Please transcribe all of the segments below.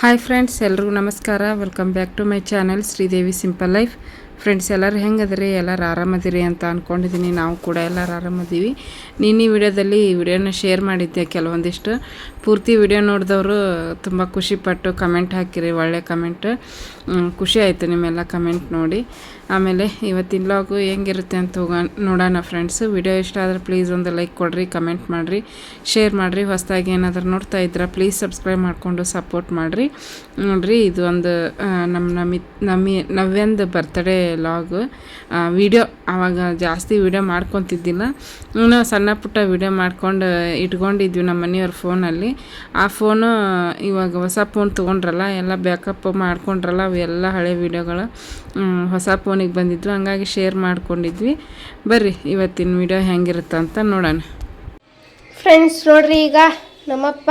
Hi friends, ಎಲ್ರಿಗೂ ನಮಸ್ಕಾರ. Welcome back to my channel Sridevi simple life. Friends, ಎಲ್ಲರೂ ಹೆಂಗದ್ರಿ? ಎಲ್ಲರೂ ಆರಾಮದಿರಿ ಅಂತ ಅಂದ್ಕೊಂಡಿದ್ದೀನಿ. ನಾವು ಕೂಡ ಎಲ್ಲರೂ ಆರಾಮದೀವಿ. ನಿನ್ನೆ ವಿಡಿಯೋದಲ್ಲಿ ಈ ವಿಡಿಯೋನ ಶೇರ್ ಮಾಡಿದ್ದೆ. ಕೆಲವೊಂದಿಷ್ಟು ಪೂರ್ತಿ ವಿಡಿಯೋ ನೋಡಿದವರು ತುಂಬ ಖುಷಿಪಟ್ಟು ಕಮೆಂಟ್ ಹಾಕಿರಿ, ಒಳ್ಳೆ ಕಮೆಂಟ್. ಖುಷಿ ಆಯಿತು ನಿಮ್ಮೆಲ್ಲ ಕಮೆಂಟ್ ನೋಡಿ. ಆಮೇಲೆ ಇವತ್ತಿನ ವ್ಲಾಗು ಹೆಂಗಿರುತ್ತೆ ಅಂತ ನೋಡೋಣ ಫ್ರೆಂಡ್ಸ್. ವಿಡಿಯೋ ಇಷ್ಟ ಆದರೆ ಪ್ಲೀಸ್ ಒಂದು ಲೈಕ್ ಕೊಡಿರಿ, ಕಮೆಂಟ್ ಮಾಡಿರಿ, ಶೇರ್ ಮಾಡಿರಿ. ಹೊಸದಾಗಿ ಏನಾದರೂ ನೋಡ್ತಾ ಇದ್ರೆ ಪ್ಲೀಸ್ ಸಬ್ಸ್ಕ್ರೈಬ್ ಮಾಡಿಕೊಂಡು ಸಪೋರ್ಟ್ ಮಾಡಿರಿ. ನೋಡಿರಿ, ಇದು ಒಂದು ನವ್ಯಂದು ಬರ್ತ್ಡೇ ಲಾಗು ವಿಡಿಯೋ. ಆವಾಗ ಜಾಸ್ತಿ ವಿಡಿಯೋ ಮಾಡ್ಕೊತಿದ್ದಿಲ್ಲ, ಇನ್ನೂ ಸಣ್ಣ ಪುಟ್ಟ ವಿಡಿಯೋ ಮಾಡ್ಕೊಂಡು ಇಟ್ಕೊಂಡಿದ್ವಿ ನಮ್ಮ ಮನೆಯವ್ರ ಫೋನಲ್ಲಿ. ಆ ಫೋನು ಇವಾಗ ಹೊಸ ಫೋನ್ ತೊಗೊಂಡ್ರಲ್ಲ, ಎಲ್ಲ ಬ್ಯಾಕಪ್ ಮಾಡ್ಕೊಂಡ್ರಲ್ಲ, ಅವೆಲ್ಲ ಹಳೆ ವಿಡಿಯೋಗಳು ಹೊಸ ಫೋನಿಗೆ ಬಂದಿದ್ವು. ಹಂಗಾಗಿ ಶೇರ್ ಮಾಡ್ಕೊಂಡಿದ್ವಿ. ಬರ್ರಿ ಇವತ್ತಿನ ವಿಡಿಯೋ ಹೆಂಗಿರುತ್ತೆ ಅಂತ ನೋಡೋಣ ಫ್ರೆಂಡ್ಸ್. ನೋಡ್ರಿ, ಈಗ ನಮ್ಮಪ್ಪ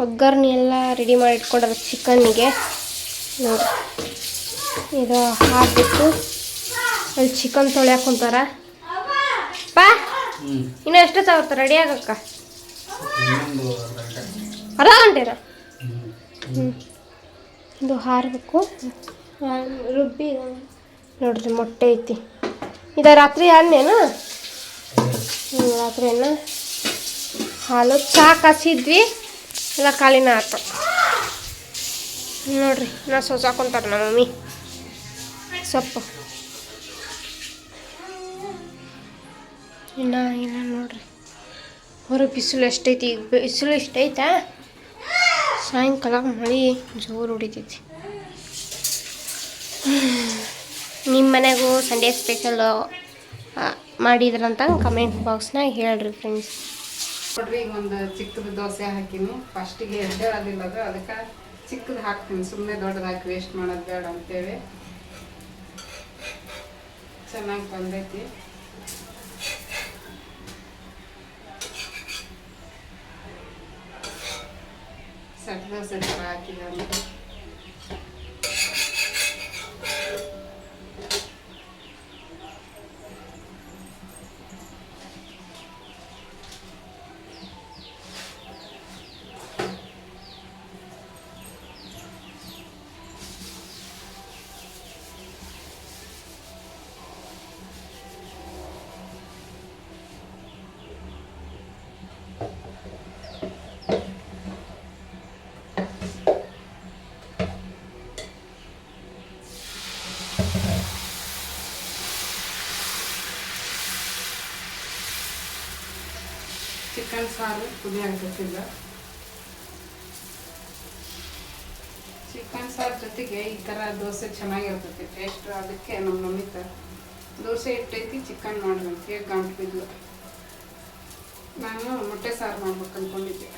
ಒಗ್ಗರಣೆ ಎಲ್ಲ ರೆಡಿ ಮಾಡಿ ಇಟ್ಕೊಂಡ್ರೆ ಚಿಕನ್ನಿಗೆ. ನೋಡಿ, ಇದು ಹಾಕ್ಬಿಟ್ಟು ಅಲ್ಲಿ ಚಿಕನ್ ತೊಳ್ಯಾಕ ಕುಂತಾರ. ಪಾ ಇನ್ನು ಎಷ್ಟು ತಗೋತ ರೆಡಿ ಆಗಕ್ಕ? ಅರ್ಧ ಗಂಟೆನ? ಇದು ಹಾರಬೇಕು, ರುಬ್ಬಿ. ನೋಡ್ರಿ, ಮೊಟ್ಟೆ ಐತಿ. ಇದು ರಾತ್ರಿ ಅನ್ನೇನು? ರಾತ್ರಿ ಅನ್ನ, ಹಾಲು, ಚಹಾ ಕಾಸಿದ್ವಿ, ಎಲ್ಲ ಕಾಲಿನ ಆಯ್ತು. ನೋಡ್ರಿ, ನಾ ಸೋಸಾಕೊಂತಾರೆ ನಮ್ಮ ಮಮ್ಮಿ ಸೊಪ್ಪು. ಇನ್ನು ನೋಡ್ರಿ, ಹೊರಗೆ ಬಿಸಿಲು ಎಷ್ಟೈತಿ. ಈಗ ಬಿಸಿಲು ಎಷ್ಟೈತಾ? ಸಾಯಂಕಾಲ ಮಳೆ ಜೋರು ಹೊಡಿತೈತಿ. ನಿಮ್ಮ ಮನೆಗೂ ಸಂಡೇ ಸ್ಪೆಷಲ್ ಮಾಡಿದ್ರಂತ ಕಮೆಂಟ್ ಬಾಕ್ಸ್ನಾಗ ಹೇಳ್ರಿ ಫ್ರೆಂಡ್ಸ್. ನೋಡ್ರಿ, ಈಗ ಒಂದು ಚಿಕ್ಕದು ದೋಸೆ ಹಾಕಿನಿ. ಫಸ್ಟಿಗೆ ಎದ್ದೇಳೋದಿಲ್ಲ ಅದು, ಅದಕ್ಕೆ ಚಿಕ್ಕದು ಹಾಕ್ತೀನಿ. ಸುಮ್ಮನೆ ದೊಡ್ಡದು ಹಾಕಿ ವೇಸ್ಟ್ ಮಾಡೋದು ಬೇಡ ಅಂತೇಳಿ. ಚೆನ್ನಾಗಿ ಬಂದೈತಿ. ಸೆಟ್ ದೋಸೆ ಥರ ಹಾಕಿದ್ದಾನೆ. ಚಿಕನ್ ಸಾರು ಕುದಿಯಾಗತ್ತಿಲ್ಲ. ಚಿಕನ್ ಸಾರು ಜೊತೆಗೆ ಈ ಥರ ದೋಸೆ ಚೆನ್ನಾಗಿರ್ತೈತಿ ಟೇಸ್ಟ್. ಅದಕ್ಕೆ ನಮ್ಮ ಮಮ್ಮಿ ದೋಸೆ ಇಟ್ಟೈತಿ, ಚಿಕನ್ ಮಾಡ್ಬೇಕು. ಹೇಗೆ ಗಂಟು ಬಿದ್ದು ನಾನು ಮೊಟ್ಟೆ ಸಾರು ಮಾಡ್ಬೇಕು ಅಂದ್ಕೊಂಡಿದ್ದೆ.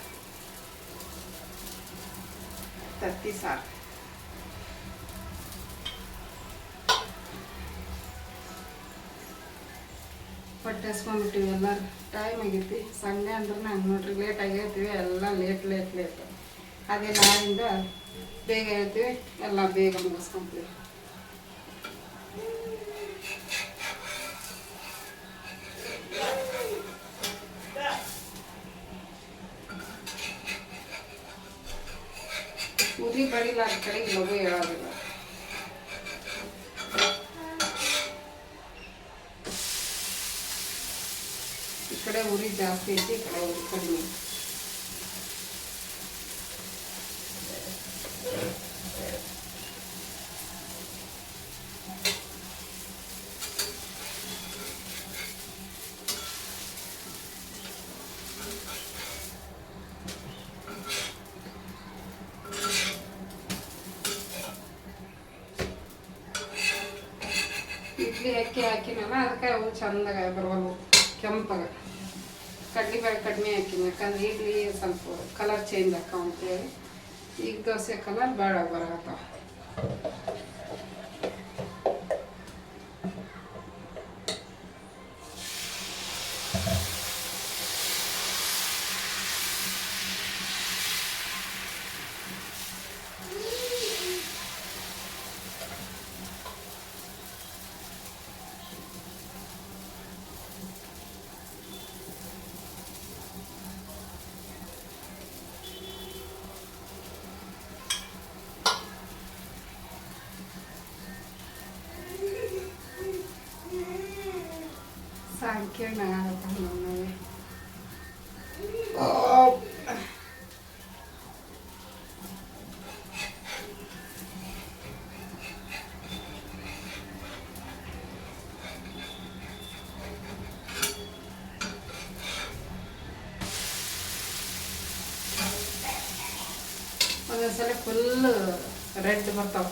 ತತ್ತಿ ಸಾರು. ಹೊಟ್ಟೆ ಹಸ್ಕೊಂಡ್ಬಿಟ್ಟಿವಿ ಎಲ್ಲರೂ. ಟೈಮ್ ಆಗೈತಿ. ಸಂಡೇ ಅಂದ್ರೆ ನಂಗೆ ನೋಡ್ರಿ ಲೇಟ್ ಆಗಿರ್ತೀವಿ. ಎಲ್ಲ ಲೇಟ್. ಅದೇ ನಾಳಿಂದ ಬೇಗ ಹೇಳ್ತೀವಿ, ಎಲ್ಲ ಬೇಗ ಮುಗಿಸ್ಕೊಂತೀವಿ. ಉರಿ ಬಡಿಲಾರ ಕಡೆಗೆ ಲಘು ಹೇಳೋದಿಲ್ಲ. ಈ ಕಡೆ ಉರಿ ಜಾಸ್ತಿ ಐತಿ, ಈ ಕಡೆ ಉರಿ ಕಡಿಮೆ. ಇಡ್ಲಿ ಅಕ್ಕಿ ಹಾಕಿನಲ್ಲ, ಅದಕ್ಕೆ ಅವು ಚಂದಾಗ ಬರುವವು ಕೆಂಪಾಗ. ಕಡ್ಲೆಬೇಳೆ ಕಡಿಮೆ ಹಾಕಿನಿ, ಯಾಕಂದ್ರೆ ಇಡ್ಲಿ ಸ್ವಲ್ಪ ಕಲರ್ ಚೇಂಜ್ ಆಕಾವ ಅಂತೇಳಿ. ಈಗ ದೋಸೆ ಕಲರ್ ಬೇಡ ಬರತ್ತಾವ. ಕೇಳಿ ನಾಗತ್ತ ನಮ್ಮವೆ ಒಂದೊಂದ್ಸಲ ಫುಲ್ ರೆಡ್ ಬರ್ತಾವೆ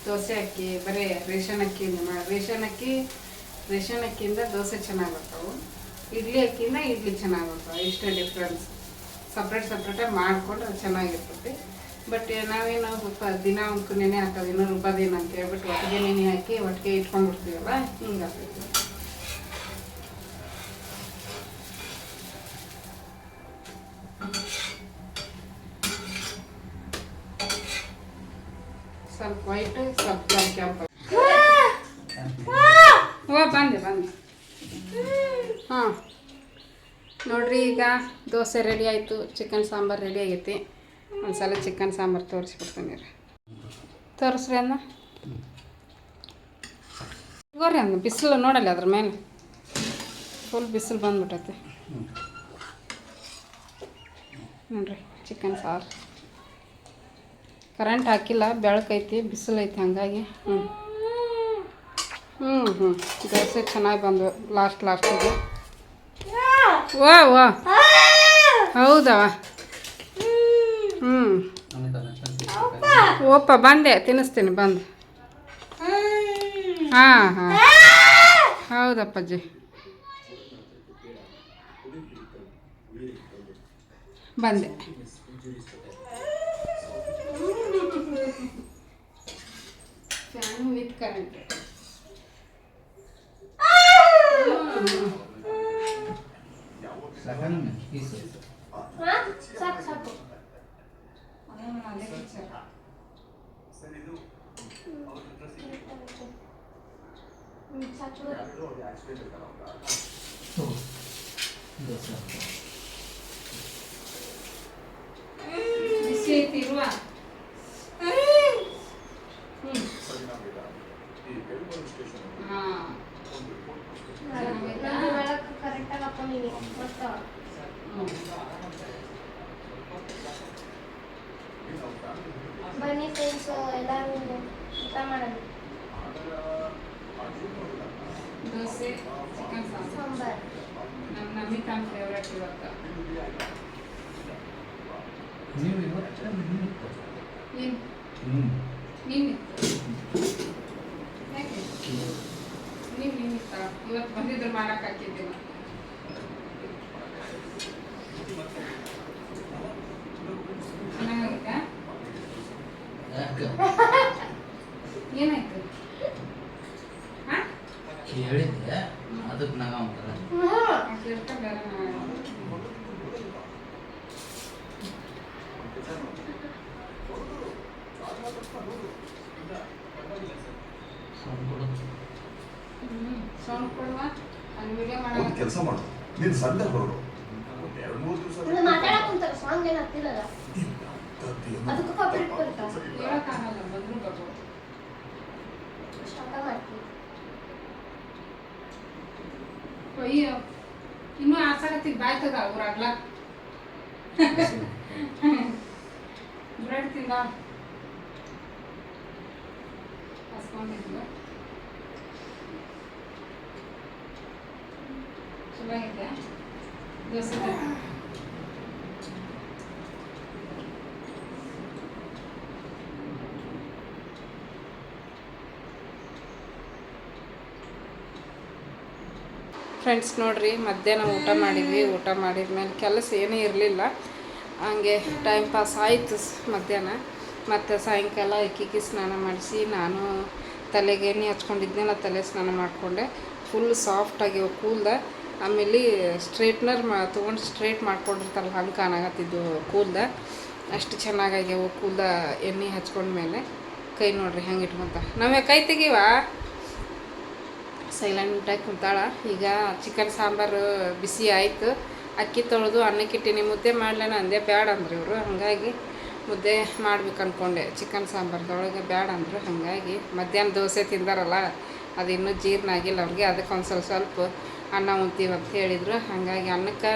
ದೋಸೆ ಅಕ್ಕಿ ಬರೀ ರೇಷನ್ ಅಕ್ಕಿಯಿಂದ ದೋಸೆ ಚೆನ್ನಾಗಿ ಬರ್ತಾವೆ. ಇಡ್ಲಿ ಅಕ್ಕಿಯಿಂದ ಇಡ್ಲಿ ಚೆನ್ನಾಗಿ ಬರ್ತಾವೆ. ಇಷ್ಟೇ ಡಿಫ್ರೆನ್ಸ್. ಸಪ್ರೇಟಾಗಿ ಮಾಡ್ಕೊಂಡು ಅದು ಚೆನ್ನಾಗಿರ್ತೈತಿ. ಬಟ್ ನಾವೇನು ದಿನ ಒಂದು ನೆನೆ ಹಾಕೋದು ಇನ್ನೂ ರುಬ್ಬೋದೇನು ಅಂತ ಹೇಳ್ಬಿಟ್ಟು ಒಟ್ಟಿಗೆ ನೆನೆ ಹಾಕಿ ಒಟ್ಟಿಗೆ ಇಟ್ಕೊಂಡ್ಬಿಡ್ತೀವಲ್ಲ, ಹಿಂಗಾಗ್ತೈತಿ. ಸ್ವಲ್ಪ ವೈಟ್ ಸ್ವಲ್ಪ ಕೆಂಪು. ಬಂದೆ ಹಾಂ ನೋಡ್ರಿ, ಈಗ ದೋಸೆ ರೆಡಿ ಆಯಿತು. ಚಿಕನ್ ಸಾಂಬಾರು ರೆಡಿ ಆಗೈತಿ. ಒಂದ್ಸಲ ಚಿಕನ್ ಸಾಂಬಾರು ತೋರಿಸ್ಬಿಡ್ತೀನಿ ರೀ. ತೋರಿಸ್ರಿ ಅನ್ನ ಗೋರಿ ಅನ್ನ ಬಿಸಿಲು ನೋಡಲ್ಲ ಅದ್ರ ಮೇಲೆ ಫುಲ್ ಬಿಸಿಲು ಬಂದ್ಬಿಟ್ಟೈತಿ ನೋಡ್ರಿ. ಚಿಕನ್ ಸಾರು ಕರೆಂಟ್ ಹಾಕಿಲ್ಲ, ಬೆಳಕೈತಿ, ಬಿಸಿಲು ಐತಿ, ಹಂಗಾಗಿ ದೋಸೆ ಚೆನ್ನಾಗಿ ಬಂದವು ಲಾಸ್ಟಿಗೆ. ವಾ ಹೌದವ. ಓಪ್ಪ ಬಂದೆ, ತಿನ್ನಿಸ್ತೀನಿ ಬಂದು. ಹಾಂ ಹೌದಪ್ಪಾಜಿ ಬಂದೆ. Fan with current. ಸಾಕು ಬಿಸಿ ಐತಿ ಇರುವ. ಕರೆಕ್ಟಾಗಿ ಹಾಕೊಂಡಿನಿ ಮತ್ತು ಬನ್ನಿ ಫ್ರೆಂಡ್ಸ್, ಎಲ್ಲರೂ ಊಟ ಮಾಡೋದು. ದೋಸೆ ಚಿಕನ್ ಸಾಂಬಾರು ನಮ್ಮ ನಮಿತಾನ್ ಫೇವ್ರೇಟ್ ಇವತ್ತು. ಇವತ್ತು ಬಂದಿದ್ರು ಮಾಡಕ್ಕೆ ಹಾಕಿದ್ದೀವಿ. ಚೆನ್ನಾಗಾಗಿತ್ತಾ? ಏನಾಯ್ತು ಹೇಳಿದ್ದೆ ಅದಕ್ಕೆ ನಾಗ ಅಂತಾರೆ. ಕೆಲಸ ಮಾಡು, ನೀನು ಸಂಡೆ ಹೊರಡು. ಮಾತಾಡಕ್ಕಂತಾರ ಸಾಂಗ್ ಏನು ಹತ್ತಿರಲ್ಲ, ಅದಕ್ಕೂ ಕಾಪರೇಟ್ ಬರುತ್ತಾ? ಹೇಳಕ್ಕಾಗಲ್ಲ, ಬಂದ್ರು ಬರ್ಬೋದು. ಸ್ಟಾರ್ಟ ಮಾಡ್ತೀವಿ. ಅಯ್ಯೋ ಇನ್ನೂ ಆಸಾಗತ್ತಿಗೆ ಬಾಯ್ತದ ಊರಾಗ್ಲ. ಬ್ರೆಡ್ ತಿಂದ ಹಸ್ಕೊಂಡಿದ್ಲು. ಚಲೋ ಆಗೈತೆ ದೋಸೆ. ಫ್ರೆಂಡ್ಸ್ ನೋಡ್ರಿ, ಮಧ್ಯಾಹ್ನ ಊಟ ಮಾಡಿದ್ವಿ. ಊಟ ಮಾಡಿದ್ಮೇಲೆ ಕೆಲಸ ಏನೂ ಇರಲಿಲ್ಲ, ಹಂಗೆ ಟೈಮ್ ಪಾಸ್ ಆಯಿತು ಮಧ್ಯಾಹ್ನ. ಮತ್ತು ಸಾಯಂಕಾಲ ಇಕ್ಕಿಗೆ ಸ್ನಾನ ಮಾಡಿಸಿ ನಾನು ತಲೆಗೆ ಎಣ್ಣೆ ಹಚ್ಕೊಂಡಿದ್ನೆಲ್ಲ, ತಲೆ ಸ್ನಾನ ಮಾಡಿಕೊಂಡೆ. ಫುಲ್ ಸಾಫ್ಟಾಗಿ ಕೂಲ್ದ. ಆಮೇಲೆ ಸ್ಟ್ರೇಟ್ನರ್ ತೊಗೊಂಡು ಸ್ಟ್ರೇಟ್ ಮಾಡ್ಕೊಂಡಿರ್ತಾರಲ್ಲ, ಹಂಗೆ ಕಾಣಾಕತ್ತಿದ್ದು ಕೂಲ್ದ. ಅಷ್ಟು ಚೆನ್ನಾಗಾಗ್ಯಾವ ಕೂಲ್ದ. ಎಣ್ಣೆ ಹಚ್ಕೊಂಡ್ಮೇಲೆ ಕೈ ನೋಡ್ರಿ ಹೆಂಗೆ ಇಟ್ಕೊಂತ. ನಾವೇ ಕೈ ತೆಗಿವಾ ಸೈಲೆಂಟಾಗಿ ಕುಂತಾಳ. ಈಗ ಚಿಕನ್ ಸಾಂಬಾರು ಬಿಸಿ ಆಯಿತು. ಅಕ್ಕಿ ತೊಳೆದು ಅನ್ನಕ್ಕಿಟ್ಟಿನಿ. ಮುದ್ದೆ ಮಾಡ್ಲೇನ ಅಂದೆ, ಬ್ಯಾಡ ಅಂದ್ರು ಇವರು. ಹಾಗಾಗಿ ಮುದ್ದೆ ಮಾಡ್ಬೇಕು ಅಂದ್ಕೊಂಡೆ. ಚಿಕನ್ ಸಾಂಬಾರ್ದೊಳಗೆ ಬ್ಯಾಡ ಅಂದರು. ಹಾಗಾಗಿ ಮಧ್ಯಾಹ್ನ ದೋಸೆ ತಿಂದಾರಲ್ಲ, ಅದು ಇನ್ನೂ ಜೀರ್ಣ ಆಗಿಲ್ಲ ಅವ್ರಿಗೆ. ಅದಕ್ಕೆ ಒಂದು ಸ್ವಲ್ಪ ಅನ್ನ ಉಂತೀವಿ ಅಂತ ಹೇಳಿದರು. ಹಾಗಾಗಿ ಅನ್ನಕ್ಕೆ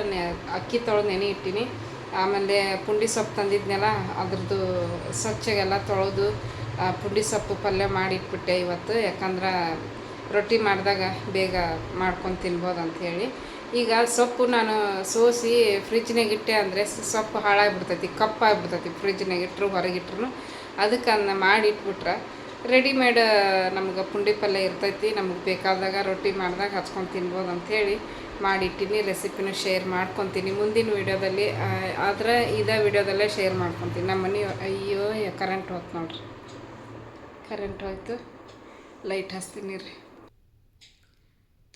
ಅಕ್ಕಿ ತೊಳೆದು ನೆನೆ ಇಟ್ಟೀನಿ. ಆಮೇಲೆ ಪುಂಡಿ ಸೊಪ್ಪು ತಂದಿದ್ನೆಲ್ಲ ಅದ್ರದ್ದು ಸ್ವಚ್ಛಗೆಲ್ಲ ತೊಳೆದು ಪುಂಡಿ ಸೊಪ್ಪು ಪಲ್ಯ ಮಾಡಿಟ್ಬಿಟ್ಟೆ ಇವತ್ತು. ಯಾಕಂದ್ರೆ ರೊಟ್ಟಿ ಮಾಡಿದಾಗ ಬೇಗ ಮಾಡ್ಕೊಂಡು ತಿನ್ಬೋದು ಅಂಥೇಳಿ. ಈಗ ಸೊಪ್ಪು ನಾನು ಸೋಸಿ ಫ್ರಿಜ್ನಾಗ ಇಟ್ಟೆ ಅಂದರೆ ಸೊಪ್ಪು ಹಾಳಾಗಿಬಿಡ್ತೈತಿ, ಕಪ್ಪಾಗಿಬಿಡ್ತೈತಿ. ಫ್ರಿಜ್ನಾಗ ಇಟ್ಟರು ಹೊರಗಿಟ್ರು ಅದಕ್ಕೆ ಅದನ್ನ ಮಾಡಿಟ್ಬಿಟ್ರೆ ರೆಡಿಮೇಡ್ ನಮ್ಗೆ ಪುಂಡಿ ಪಲ್ಯ ಇರ್ತೈತಿ. ನಮಗೆ ಬೇಕಾದಾಗ ರೊಟ್ಟಿ ಮಾಡಿದಾಗ ಹಚ್ಕೊಂಡು ತಿನ್ಬೋದು ಅಂಥೇಳಿ ಮಾಡಿಟ್ಟಿನಿ. ರೆಸಿಪಿನೂ ಶೇರ್ ಮಾಡ್ಕೊತೀನಿ ಮುಂದಿನ ವೀಡಿಯೋದಲ್ಲಿ. ಆದರೆ ಇದೇ ವೀಡಿಯೋದಲ್ಲೇ ಶೇರ್ ಮಾಡ್ಕೊತೀನಿ. ನಮ್ಮ ಮನೆ ಅಯ್ಯೋ ಕರೆಂಟ್ ಹೋಯ್ತು ನೋಡ್ರಿ, ಕರೆಂಟ್ ಹೋಯ್ತು. ಲೈಟ್ ಹಚ್ತೀನಿ ರೀ,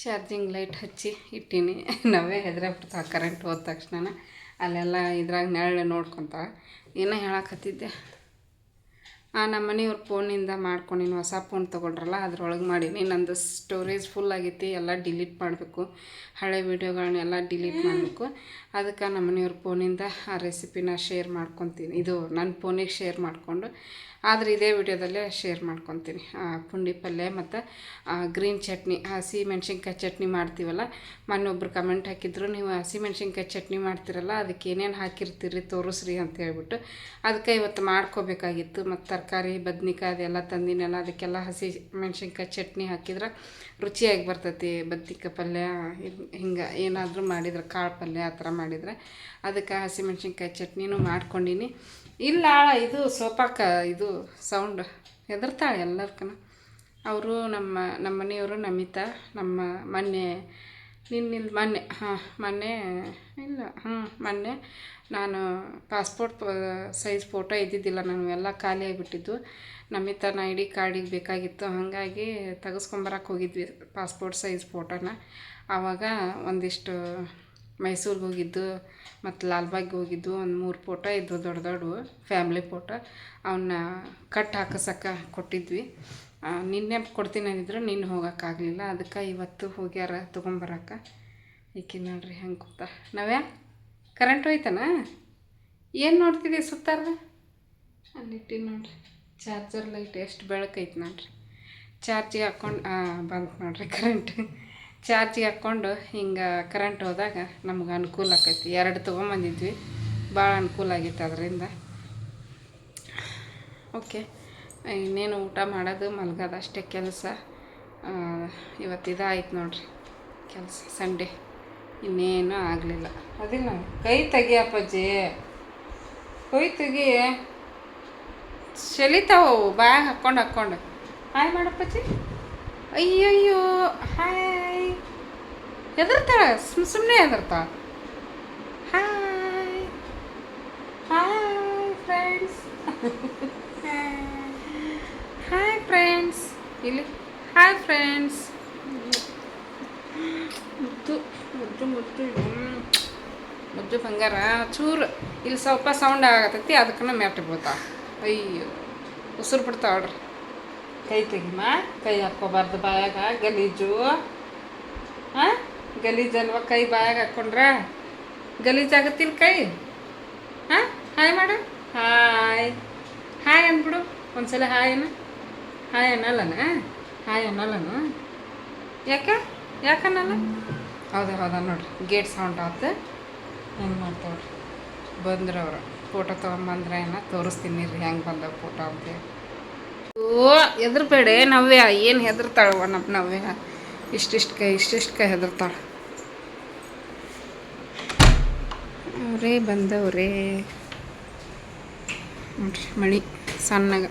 ಚಾರ್ಜಿಂಗ್ ಲೈಟ್ ಹಚ್ಚಿ ಇಟ್ಟೀನಿ. ನಾವೇ ಹೆದರಾಗ್ಬಿಡ್ತಾವೆ ಕರೆಂಟ್ ಹೋದ ತಕ್ಷಣ. ಅಲ್ಲೆಲ್ಲ ಇದ್ರಾಗ ನೆರಳು ನೋಡ್ಕೊತಾವೆ. ಏನೋ ಹೇಳಕತ್ತಿದ್ದೆ, ನಮ್ಮ ಮನೆಯವ್ರ ಫೋನಿಂದ ಮಾಡ್ಕೊಂಡಿನಿ. ಹೊಸ ಫೋನ್ ತೊಗೊಂಡ್ರಲ್ಲ ಅದ್ರೊಳಗೆ ಮಾಡೀನಿ. ನಂದು ಸ್ಟೋರೇಜ್ ಫುಲ್ ಆಗೈತಿ, ಎಲ್ಲ ಡಿಲೀಟ್ ಮಾಡಬೇಕು. ಹಳೆ ವೀಡಿಯೋಗಳನ್ನೆಲ್ಲ ಡಿಲೀಟ್ ಮಾಡಬೇಕು. ಅದಕ್ಕೆ ನಮ್ಮ ಮನೆಯವ್ರ ಫೋನಿಂದ ಆ ರೆಸಿಪಿನ ಶೇರ್ ಮಾಡ್ಕೊತೀನಿ. ಇದು ನನ್ನ ಫೋನಿಗೆ ಶೇರ್ ಮಾಡಿಕೊಂಡು ಆದರೆ ಇದೇ ವಿಡಿಯೋದಲ್ಲೇ ಶೇರ್ ಮಾಡ್ಕೊತೀನಿ. ಪುಂಡಿ ಪಲ್ಯ ಮತ್ತು ಗ್ರೀನ್ ಚಟ್ನಿ, ಹಸಿ ಮೆಣ್ಸಿನ್ಕಾಯಿ ಚಟ್ನಿ ಮಾಡ್ತೀವಲ್ಲ. ಮೊನ್ನೆ ಒಬ್ರು ಕಮೆಂಟ್ ಹಾಕಿದ್ರು, ನೀವು ಹಸಿ ಮೆಣ್ಸಿನ್ಕಾಯಿ ಚಟ್ನಿ ಮಾಡ್ತೀರಲ್ಲ ಅದಕ್ಕೆ ಏನೇನು ಹಾಕಿರ್ತೀರಿ ತೋರಿಸ್ರಿ ಅಂತ ಹೇಳ್ಬಿಟ್ಟು. ಅದಕ್ಕೆ ಇವತ್ತು ಮಾಡ್ಕೋಬೇಕಾಗಿತ್ತು. ಮತ್ತು ತರಕಾರಿ ಬದ್ನಿಕಾಯಿ ಅದೆಲ್ಲ ತಂದಿನೆಲ್ಲ, ಅದಕ್ಕೆಲ್ಲ ಹಸಿ ಮೆಣ್ಸಿನ್ಕಾಯಿ ಚಟ್ನಿ ಹಾಕಿದ್ರೆ ರುಚಿಯಾಗಿ ಬರ್ತೈತಿ. ಬದ್ನಿಕಾಯಿ ಪಲ್ಯ ಹಿಂಗೆ ಏನಾದರೂ ಮಾಡಿದ್ರೆ, ಕಾಳು ಪಲ್ಯ ಆ ಥರ ಮಾಡಿದರೆ ಅದಕ್ಕೆ ಹಸಿ ಮೆಣ್ಸಿನ್ಕಾಯಿ ಚಟ್ನಿನೂ ಮಾಡ್ಕೊಂಡಿನಿ. ಇಲ್ಲ ಇದು ಸೋಪಾಕ ಇದು ಸೌಂಡ್ ಹೆದರ್ತಾಳೆ ಎಲ್ಲರ್ಕನ. ಅವರು ನಮ್ಮ ಮನೆಯವರು ನಮಿತಾ, ನಮ್ಮ ಮೊನ್ನೆ ಮೊನ್ನೆ ನಾನು ಪಾಸ್ಪೋರ್ಟ್ ಸೈಜ್ ಫೋಟೋ ಇದ್ದಿದ್ದಿಲ್ಲ, ನಾನು ಎಲ್ಲ ಖಾಲಿ ಆಗಿಬಿಟ್ಟಿದ್ದು. ನಮಿತಾನ ಐ ಡಿ ಕಾರ್ಡಿಗೆ ಬೇಕಾಗಿತ್ತು, ಹಾಗಾಗಿ ತೆಗೆಸ್ಕೊಂಬರಕ್ಕೆ ಹೋಗಿದ್ವಿ ಪಾಸ್ಪೋರ್ಟ್ ಸೈಜ್ ಫೋಟೋನ. ಆವಾಗ ಒಂದಿಷ್ಟು ಮೈಸೂರಿಗೆ ಹೋಗಿದ್ದು ಮತ್ತು ಲಾಲ್ಬಾಗ್ಗೆ ಹೋಗಿದ್ದು ಒಂದು 3 ಫೋಟೋ ಇದ್ವು, ದೊಡ್ಡ ದೊಡ್ಡವು ಫ್ಯಾಮ್ಲಿ ಫೋಟೋ. ಅವನ್ನ ಕಟ್ ಹಾಕಿಸಕ್ಕೆ ಕೊಟ್ಟಿದ್ವಿ. ನಿನ್ನೆ ಕೊಡ್ತೀನಿ ಅಂದಿದ್ರು, ನಿನ್ನೆ ಹೋಗೋಕ್ಕಾಗಲಿಲ್ಲ. ಅದಕ್ಕೆ ಇವತ್ತು ಹೋಗ್ಯಾರ ತೊಗೊಂಬರಕ್ಕೆ. ಈಕಿ ನೋಡ್ರಿ ಹೆಂಗೆ ಕೂತ. ನಾವ್ಯಾ ಕರೆಂಟ್ ಹೋಯ್ತಾನ? ಏನು ನೋಡ್ತಿದ್ದೀವಿ ಸುತ್ತಾರ? ಅಲ್ಲಿಟ್ಟು ನೋಡ್ರಿ ಚಾರ್ಜರ್ ಲೈಟ್ ಎಷ್ಟು ಬೆಳಕೈತೆ ನೋಡ್ರಿ. ಚಾರ್ಜಿಗೆ ಹಾಕ್ಕೊಂಡು ಬಂತು ನೋಡ್ರಿ ಕರೆಂಟ್. ಚಾರ್ಜಿಗೆ ಹಾಕ್ಕೊಂಡು ಹಿಂಗೆ ಕರೆಂಟ್ ಹೋದಾಗ ನಮ್ಗೆ ಅನುಕೂಲ ಆಕೈತಿ. 2 ತೊಗೊಂಬಂದಿದ್ವಿ, ಭಾಳ ಅನುಕೂಲ ಆಗೈತೆ ಅದರಿಂದ. ಓಕೆ, ಇನ್ನೇನು ಊಟ ಮಾಡೋದು ಮಲ್ಗೋದು ಅಷ್ಟೇ ಕೆಲಸ. ಇವತ್ತು ಇದಾಯ್ತು ನೋಡ್ರಿ ಕೆಲಸ, ಸಂಡೇ ಇನ್ನೇನು ಆಗಲಿಲ್ಲ. ಅದಿಲ್ಲ ಕೈ ತೆಗಿಯಪ್ಪಜ್ಜಿ, ಕೈ ತೆಗಿ, ಸೆಲಿತಾವು ಬ್ಯಾಗ್ ಹಾಕ್ಕೊಂಡು ಹಾಯ್ ಮಾಡಪ್ಪಜ್ಜಿ. ಅಯ್ಯಯ್ಯೋ ಹಾಯ್, ಹೆದರ್ತಾಳೆ, ಸುಮ್ಮನೆ ಹೆದರ್ತಾಳೆ. Hi hi friends, hi friends, ಇಲ್ಲಿ ಹಾಯ್ ಫ್ರೆಂಡ್ಸ್. ಮುದ್ದು ಮುದ್ದು ಮುದ್ದು ಮುದ್ದು ಬಂಗಾರ. ಚೂರು ಇಲ್ಲಿ ಸ್ವಲ್ಪ ಸೌಂಡ್ ಆಗತೈತಿ, ಅದಕ್ಕೂ ಮೆಟ್ಟ ಬೀಳ್ತಾವೆ. ಅಯ್ಯೋ ಉಸಿರು ಬಿಡ್ತಾವ್ರಿ. ಕೈ ತೆಗಿಮ್ಮ, ಕೈ ಹಾಕ್ಕೋಬಾರ್ದು ಬಾಯಾಗ, ಗಲೀಜು. ಗಲೀಜಲ್ವ ಕೈ ಬಾಯಾಗ ಹಾಕ್ಕೊಂಡ್ರೆ ಗಲೀಜಾಗತ್ತಿಲ್ಲ ಕೈ. ಹಾಯ್ ಮಾಡು, ಹಾಯ್ ಹಾಯ್ ಅಂದ್ಬಿಡು ಒಂದ್ಸಲ. ಹಾಯ್ ಅನ್ನಲ್ಲನ, ಹಾಯ್ ಅನ್ನಲ್ಲನ. ಯಾಕನ್ನಲ್ಲ? ಹೌದಾ ನೋಡ್ರಿ, ಗೇಟ್ ಸೌಂಡ್ ಆಯ್ತು. ಹೆಂಗೆ ಮಾಡ್ತಾವ್ರಿ ಬಂದ್ರೆ ಅವರು ಫೋಟೋ ತೊಗೊಂಬಂದ್ರೆ ಏನೋ ತೋರಿಸ್ತೀನಿ ರೀ ಹೆಂಗೆ ಬಂದವ ಫೋಟೋ ಅಂತೇಳಿ. ಓ ಹೆದರ್ಬೇಡ ನವ್ಯ, ಏನು ಹೆದರ್ತಾಳವ ನಮ್ಮ ನವ್ಯ. ಇಷ್ಟಿಷ್ಟು ಕೈ ಹೆದರ್ತಾಳೆ. ಅವರೇ ಬಂದವ್ರೇ ನೋಡ್ರಿ. ಮಳೆ ಸಣ್ಣಗೆ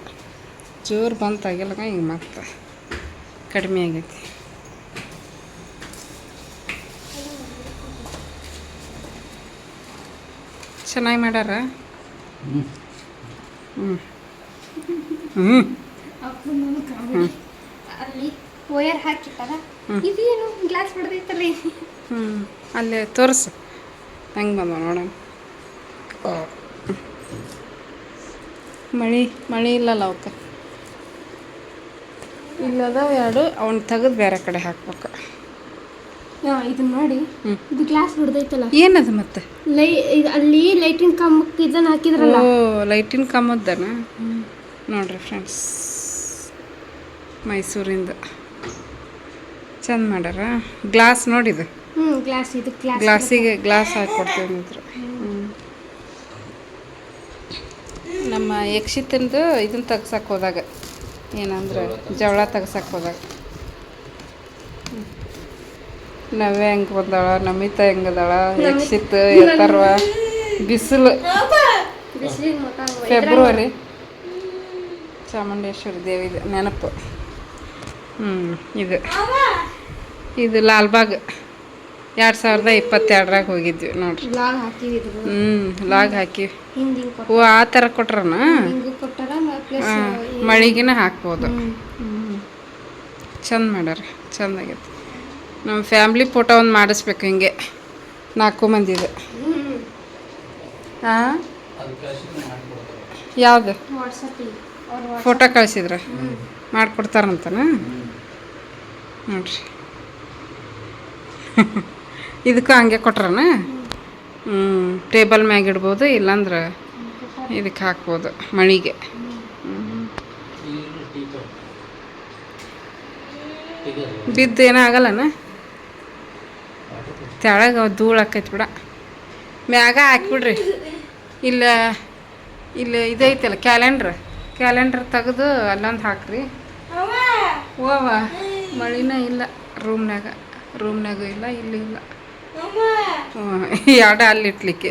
ಜೋರು ಬಂತಾಗಿಲ್ಲ, ಹಿಂಗೆ ಮತ್ತೆ ಕಡಿಮೆ ಆಗೈತಿ. ಚೆನ್ನಾಗಿ ಮಾಡ್ಯಾರ. ಅಲ್ಲಿ ವಯರ್ ಹಾಕಿಟ್ಟಾರ. ಇದೇನು ಗ್ಲಾಸ್ ಹೊಡೆದೈತಲ್ಲ. ಅಲ್ಲೇ ತೋರಿಸು ಹೆಂಗೆ ಬಂದ ನೋಡೋಣ. ಮಳೆ ಇಲ್ಲಲ್ಲ ಅವಕ್ಕೆ. ಇಲ್ಲದಾವ 2, ಅವನ್ನ ತೆಗೆದು ಬೇರೆ ಕಡೆ ಹಾಕ್ಬೇಕು. ಇದನ್ನ ನೋಡಿ, ಇದು ಗ್ಲಾಸ್ ಹೊಡೆದೈತಲ್ಲ. ಏನದು ಮತ್ತೆ? ಅಲ್ಲಿ ಲೈಟಿನ ಕಂಬಕ್ಕೆ ಇದನ್ನ ಹಾಕಿದ್ರಲ್ಲ. ಓ ಲೈಟಿನ ಕಂಬದ್ದನ. ನೋಡ್ರಿ ಫ್ರೆಂಡ್ಸ್, ಮೈಸೂರಿಂದ ಚಂದ ಮಾಡ್ಯಾರ. ಗ್ಲಾಸ್ ನೋಡಿದು ಗ್ಲಾಸ್ ಇದು ಗ್ಲಾಸಿಗೆ ಗ್ಲಾಸ್ ಹಾಕ್ಕೊಡ್ತೀವಿ ಮಾತ್ರ. ನಮ್ಮ ಯಕ್ಷಿತಂದು ಇದನ್ನು ತೆಗ್ಸಕ್ಕೆ ಹೋದಾಗ ಏನಂದ್ರೆ ಜವಳ ತೆಗ್ಸಕ್ಕೆ ಹೋದಾಗ ನವ್ಯ ಹೆಂಗೆ ಬಂದಾಳ, ನಮಿತಾ ಹೆಂಗದಾಳ, ಯಕ್ಷಿತ್ ಎತ್ತರ್ವ ಬಿಸಿಲು ಫೆಬ್ರವರಿ ಚಾಮುಂಡೇಶ್ವರಿ ದೇವಿದು ನೆನಪು. ಇದು ಲಾಲ್ಬಾಗ್ 2022ರಾಗ ಹೋಗಿದ್ವಿ ನೋಡ್ರಿ. ಲಾಗ್ ಹಾಕಿವಿ. ಓ ಆ ಥರ ಕೊಟ್ರನ ಮಳಿಗೆನ ಹಾಕ್ಬೋದು. ಚಂದ ಮಾಡ್ಯಾರ, ಚಂದಾಗೈತಿ. ನಮ್ಮ ಫ್ಯಾಮ್ಲಿ ಫೋಟೋ ಒಂದು ಮಾಡಿಸ್ಬೇಕು ಹಿಂಗೆ 4 ಮಂದಿದು. ಹಾಂ ಯಾವುದು ಫೋಟೋ ಕಳಿಸಿದ್ರ ಮಾಡಿಕೊಡ್ತಾರಂತನ ನೋಡ್ರಿ. ಇದಕ್ಕೆ ಹಂಗೆ ಕೊಟ್ರನ ಟೇಬಲ್ ಮ್ಯಾಗ ಇಡ್ಬೋದು, ಇಲ್ಲಾಂದ್ರೆ ಇದಕ್ಕೆ ಹಾಕ್ಬೋದು ಮಣಿಗೆ. ಬಿದ್ದು ಏನೂ ಆಗಲ್ಲನ, ತೆಳಗೆ ಧೂಳು ಆಕೈತಿ ಬಿಡ. ಮ್ಯಾಗ ಹಾಕ್ಬಿಡ್ರಿ. ಇಲ್ಲ ಇದೈತಲ್ಲ ಕ್ಯಾಲೆಂಡ್ರ್ ತೆಗೆದು ಅಲ್ಲೊಂದು ಹಾಕ್ರಿ. ಓವ ಮಳಿನ ಇಲ್ಲ ರೂಮ್ನಾಗೂ ಇಲ್ಲ, ಇಲ್ಲಿ ಇಲ್ಲ. ಎರಡ ಅಲ್ಲಿಟ್ಲಿಕ್ಕೆ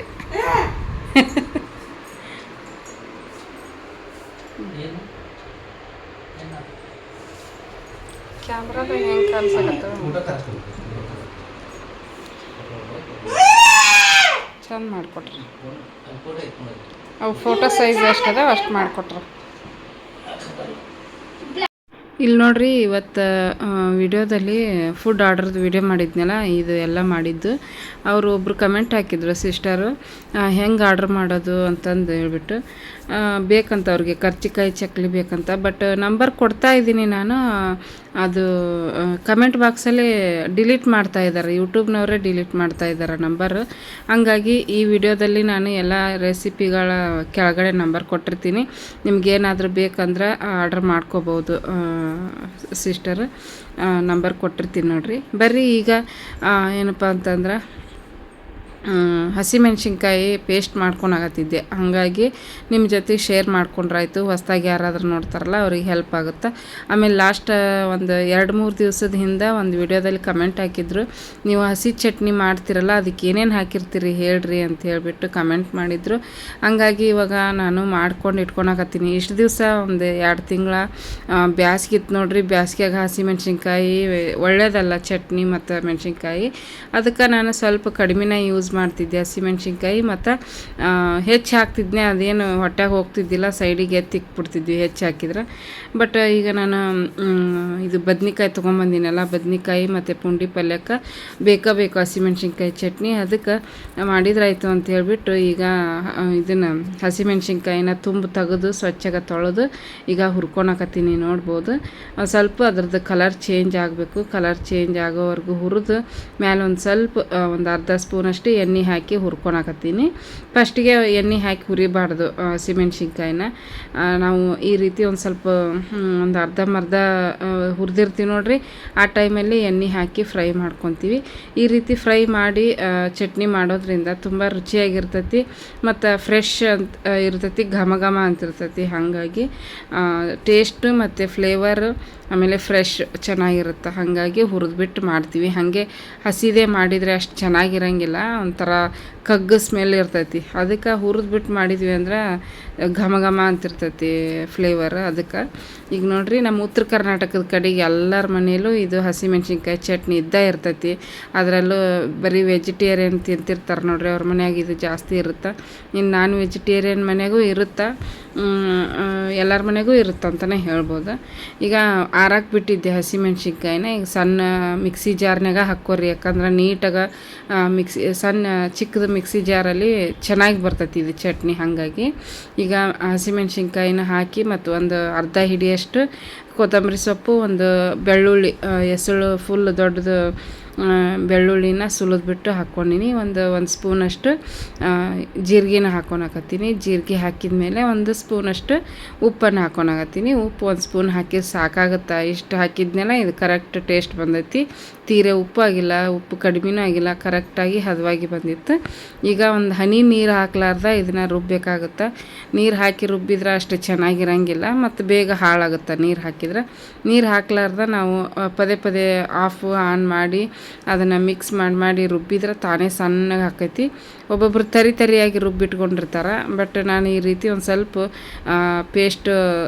ಕ್ಯಾಮ್ರಾದಾಗ ಹೆಂಗೆ ಕಾಣಿಸಕತ್ತ ಚಂದ ಮಾಡಿಕೊಟ್ರಿ. ಅವು ಫೋಟೋ ಸೈಜ್ ಎಷ್ಟು ಅದಾವ ಅಷ್ಟು ಮಾಡಿಕೊಟ್ರು. ಇಲ್ಲಿ ನೋಡ್ರಿ, ಇವತ್ತು ವಿಡಿಯೋದಲ್ಲಿ ಫುಡ್ ಆರ್ಡ್ರದ್ದು ವಿಡಿಯೋ ಮಾಡಿದ್ನಲ್ಲ, ಇದು ಎಲ್ಲ ಮಾಡಿದ್ದು. ಅವರು ಒಬ್ಬರು ಕಮೆಂಟ್ ಹಾಕಿದ್ರು, ಸಿಸ್ಟರು ಹೆಂಗೆ ಆರ್ಡ್ರ್ ಮಾಡೋದು ಅಂತಂದು ಹೇಳ್ಬಿಟ್ಟು ಬೇಕಂತ ಅವ್ರಿಗೆ ಕರ್ಚಿಕಾಯಿ ಚಕ್ಲಿ ಬೇಕಂತ. ಬಟ್ ನಂಬರ್ ಕೊಡ್ತಾ ಇದ್ದೀನಿ ನಾನು, ಅದು ಕಮೆಂಟ್ ಬಾಕ್ಸಲ್ಲಿ ಡಿಲೀಟ್ ಮಾಡ್ತಾ ಇದ್ದಾರೆ, ಯೂಟ್ಯೂಬ್ನವರೇ ಡಿಲೀಟ್ ಮಾಡ್ತಾ ಇದ್ದಾರೆ ನಂಬರ್. ಹಂಗಾಗಿ ಈ ವಿಡಿಯೋದಲ್ಲಿ ನಾನು ಎಲ್ಲ ರೆಸಿಪಿಗಳ ಕೆಳಗಡೆ ನಂಬರ್ ಕೊಟ್ಟಿರ್ತೀನಿ. ನಿಮ್ಗೇನಾದರೂ ಬೇಕಂದ್ರೆ ಆರ್ಡ್ರ್ ಮಾಡ್ಕೋಬೋದು ಸಿಸ್ಟರ್. ನಂಬರ್ ಕೊಟ್ಟಿರ್ತೀನಿ ನೋಡಿರಿ. ಬರ್ರಿ ಈಗ ಏನಪ್ಪ ಅಂತಂದ್ರೆ ಹಸಿಮೆಣ್ಸಿನ್ಕಾಯಿ ಪೇಸ್ಟ್ ಮಾಡ್ಕೊಳಕತ್ತಿದ್ದೆ. ಹಾಗಾಗಿ ನಿಮ್ಮ ಜೊತೆ ಶೇರ್ ಮಾಡ್ಕೊಂಡ್ರಾಯ್ತು. ಹೊಸ್ದಾಗಿ ಯಾರಾದರೂ ನೋಡ್ತಾರಲ್ಲ ಅವ್ರಿಗೆ ಹೆಲ್ಪ್ ಆಗುತ್ತೆ. ಆಮೇಲೆ ಲಾಸ್ಟ್ ಒಂದು 2-3 ದಿವಸದ ಹಿಂದೆ ಒಂದು ವಿಡಿಯೋದಲ್ಲಿ ಕಮೆಂಟ್ ಹಾಕಿದ್ರು, ನೀವು ಹಸಿ ಚಟ್ನಿ ಮಾಡ್ತಿರಲ್ಲ ಅದಕ್ಕೆ ಏನೇನು ಹಾಕಿರ್ತೀರಿ ಹೇಳ್ರಿ ಅಂತ ಹೇಳ್ಬಿಟ್ಟು ಕಮೆಂಟ್ ಮಾಡಿದರು. ಹಂಗಾಗಿ ಇವಾಗ ನಾನು ಮಾಡ್ಕೊಂಡು ಇಟ್ಕೊಳಕತ್ತೀನಿ. ಇಷ್ಟು ದಿವಸ ಒಂದು 2 ತಿಂಗಳ ಬ್ಯಾಸ್ಗಿತ್ತು ನೋಡ್ರಿ. ಬ್ಯಾಸ್ಗ್ಯಾಗ ಹಸಿಮೆಣ್ಸಿನ್ಕಾಯಿ ಒಳ್ಳೇದಲ್ಲ ಚಟ್ನಿ ಮತ್ತು ಮೆಣಸಿನ್ಕಾಯಿ. ಅದಕ್ಕೆ ನಾನು ಸ್ವಲ್ಪ ಕಡಿಮೆನೇ ಯೂಸ್ ಮಾಡ್ತಿದ್ದೆ ಹಸಿಮೆಣ್ಸಿನ್ಕಾಯಿ. ಮತ್ತು ಹೆಚ್ಚು ಹಾಕ್ತಿದ್ದೆ, ಅದೇನು ಹೊಟ್ಟೆಗೆ ಹೋಗ್ತಿದ್ದಿಲ್ಲ, ಸೈಡಿಗೆ ಎತ್ತಿಕ್ಬಿಡ್ತಿದ್ವಿ ಹೆಚ್ಚು ಹಾಕಿದ್ರೆ. ಬಟ್ ಈಗ ನಾನು ಇದು ಬದ್ನಿಕಾಯಿ ತೊಗೊಂಬಂದಿನಲ್ಲ, ಬದ್ನಿಕಾಯಿ ಮತ್ತು ಪುಂಡಿ ಪಲ್ಯಕ್ಕೆ ಬೇಕು ಹಸಿಮೆಣ್ಸಿನ್ಕಾಯಿ ಚಟ್ನಿ. ಅದಕ್ಕೆ ಮಾಡಿದ್ರಾಯ್ತು ಅಂತ ಹೇಳ್ಬಿಟ್ಟು ಈಗ ಇದನ್ನು ಹಸಿಮೆಣ್ಸಿನ್ಕಾಯಿನ ತೆಗೆದು ಸ್ವಚ್ಛಗೆ ತೊಳೆದು ಈಗ ಹುರ್ಕೊಳಕತ್ತೀನಿ. ನೋಡ್ಬೋದು ಸ್ವಲ್ಪ ಅದ್ರದ್ದು ಕಲರ್ ಚೇಂಜ್ ಆಗಬೇಕು. ಕಲರ್ ಚೇಂಜ್ ಆಗೋವರೆಗೂ ಹುರಿದು ಮೇಲೆ ಒಂದು ಸ್ವಲ್ಪ ಒಂದು ಅರ್ಧ ಸ್ಪೂನಷ್ಟು ಎಣ್ಣೆ ಹಾಕಿ ಹುರ್ಕೊಳಕತ್ತೀನಿ. ಫಸ್ಟಿಗೆ ಎಣ್ಣೆ ಹಾಕಿ ಹುರಿಬಾರ್ದು ಹಸಿಮೆಣ್ಸಿನ್ಕಾಯಿನ. ನಾವು ಈ ರೀತಿ ಒಂದು ಸ್ವಲ್ಪ ಒಂದು ಅರ್ಧಂಬರ್ಧ ಹುರಿದಿರ್ತೀವಿ ನೋಡ್ರಿ, ಆ ಟೈಮಲ್ಲಿ ಎಣ್ಣೆ ಹಾಕಿ ಫ್ರೈ ಮಾಡ್ಕೊತೀವಿ. ಈ ರೀತಿ ಫ್ರೈ ಮಾಡಿ ಚಟ್ನಿ ಮಾಡೋದ್ರಿಂದ ತುಂಬ ರುಚಿಯಾಗಿರ್ತೈತಿ ಮತ್ತು ಫ್ರೆಶ್ ಅಂತ ಇರ್ತೈತಿ, ಘಮ ಘಮ ಅಂತಿರ್ತೈತಿ. ಹಾಗಾಗಿ ಟೇಸ್ಟು ಮತ್ತು ಫ್ಲೇವರು ಆಮೇಲೆ ಫ್ರೆಶ್ ಚೆನ್ನಾಗಿರುತ್ತೆ. ಹಾಗಾಗಿ ಹುರಿದ್ಬಿಟ್ಟು ಮಾಡ್ತೀವಿ. ಹಾಗೆ ಹಸಿದೇ ಮಾಡಿದರೆ ಅಷ್ಟು ಚೆನ್ನಾಗಿರಂಗಿಲ್ಲ, ಒಂಥರ ಕಗ್ಗು ಸ್ಮೆಲ್ ಇರ್ತೈತಿ. ಅದಕ್ಕೆ ಹುರಿದ್ಬಿಟ್ಟು ಮಾಡಿದ್ವಿ ಅಂದ್ರೆ ಘಮ ಘಮ ಅಂತಿರ್ತೈತಿ ಫ್ಲೇವರ್. ಅದಕ್ಕೆ ಈಗ ನೋಡ್ರಿ, ನಮ್ಮ ಉತ್ತರ ಕರ್ನಾಟಕದ ಕಡೆಗೆ ಎಲ್ಲರ ಮನೆಯಲ್ಲೂ ಇದು ಹಸಿಮೆಣ್ಸಿನ್ಕಾಯಿ ಚಟ್ನಿ ಇದ್ದೇ ಇರ್ತೈತಿ. ಅದರಲ್ಲೂ ಬರೀ ವೆಜಿಟೇರಿಯನ್ ತಿಂತಿರ್ತಾರೆ ನೋಡ್ರಿ, ಅವ್ರ ಮನ್ಯಾಗ ಇದು ಜಾಸ್ತಿ ಇರುತ್ತೆ. ಇನ್ನು ನಾನ್ ವೆಜಿಟೇರಿಯನ್ ಮನೆಗೂ ಇರುತ್ತೆ, ಎಲ್ಲರ ಮನೆಗೂ ಇರುತ್ತೆ ಅಂತಲೇ ಹೇಳ್ಬೋದು. ಈಗ ಆರಾಕ್ ಬಿಟ್ಟಿದ್ದೆ ಹಸಿಮೆಣ್ಸಿನ್ಕಾಯಿನ. ಈಗ ಸಣ್ಣ ಮಿಕ್ಸಿ ಜಾರ್ನಾಗ ಹಾಕ್ಕೋರಿ, ಯಾಕಂದ್ರೆ ನೀಟಾಗಿ ಸಣ್ಣ ಚಿಕ್ಕದು ಮಿಕ್ಸಿ ಜಾರಲ್ಲಿ ಚೆನ್ನಾಗಿ ಬರ್ತೈತಿ ಇದು ಚಟ್ನಿ. ಹಾಗಾಗಿ ಈಗ ಹಸಿಮೆಣ್ಸಿನ್ಕಾಯಿನ ಹಾಕಿ ಮತ್ತು ಒಂದು ಅರ್ಧ ಹಿಡಿಯಷ್ಟು ಕೊತ್ತಂಬರಿ ಸೊಪ್ಪು, ಒಂದು ಬೆಳ್ಳುಳ್ಳಿ ಎಸಳು ಫುಲ್ ದೊಡ್ಡದು ಬೆಳ್ಳುಳ್ಳಿನ ಸುಲಿದ್ಬಿಟ್ಟು ಹಾಕ್ಕೊಂಡಿನಿ. ಒಂದು ಸ್ಪೂನಷ್ಟು ಜೀರಿಗೆನ ಹಾಕ್ಕೊಳಕತ್ತೀನಿ. ಜೀರಿಗೆ ಹಾಕಿದ ಮೇಲೆ 1 ಸ್ಪೂನಷ್ಟು ಉಪ್ಪನ್ನು ಹಾಕ್ಕೊಳಕತ್ತೀನಿ. ಉಪ್ಪು 1 ಸ್ಪೂನ್ ಹಾಕಿದ್ರೆ ಸಾಕಾಗುತ್ತಾ? ಇಷ್ಟು ಹಾಕಿದ್ಮೇಲೆ ಇದು ಕರೆಕ್ಟ್ ಟೇಸ್ಟ್ ಬಂದೈತಿ. ತೀರೆ ಉಪ್ಪು ಆಗಿಲ್ಲ, ಉಪ್ಪು ಕಡಿಮೆನೂ ಆಗಿಲ್ಲ, ಕರೆಕ್ಟಾಗಿ ಹದವಾಗಿ ಬಂದಿತ್ತು. ಈಗ ಒಂದು ಹನಿ ನೀರು ಹಾಕ್ಲಾರ್ದ ಇದನ್ನು ರುಬ್ಬಬೇಕಾಗುತ್ತೆ. ನೀರು ಹಾಕಿ ರುಬ್ಬಿದ್ರೆ ಅಷ್ಟು ಚೆನ್ನಾಗಿರಂಗಿಲ್ಲ ಮತ್ತು ಬೇಗ ಹಾಳಾಗುತ್ತೆ ನೀರು ಹಾಕಿದ್ರೆ. ನೀರು ಹಾಕ್ಲಾರ್ದ ನಾವು ಪದೇ ಪದೇ ಆನ್ ಮಾಡಿ ಅದನ್ನು ಮಿಕ್ಸ್ ಮಾಡಿ ರುಬ್ಬಿದ್ರೆ ತಾನೇ ಸಣ್ಣಗೆ ಹಾಕೈತಿ. ಒಬ್ಬೊಬ್ರು ತರಿಯಾಗಿ ರುಬ್ಬಿಟ್ಕೊಂಡಿರ್ತಾರೆ. ಬಟ್ ನಾನು ಈ ರೀತಿ ಒಂದು ಸ್ವಲ್ಪ ಪೇಸ್ಟ್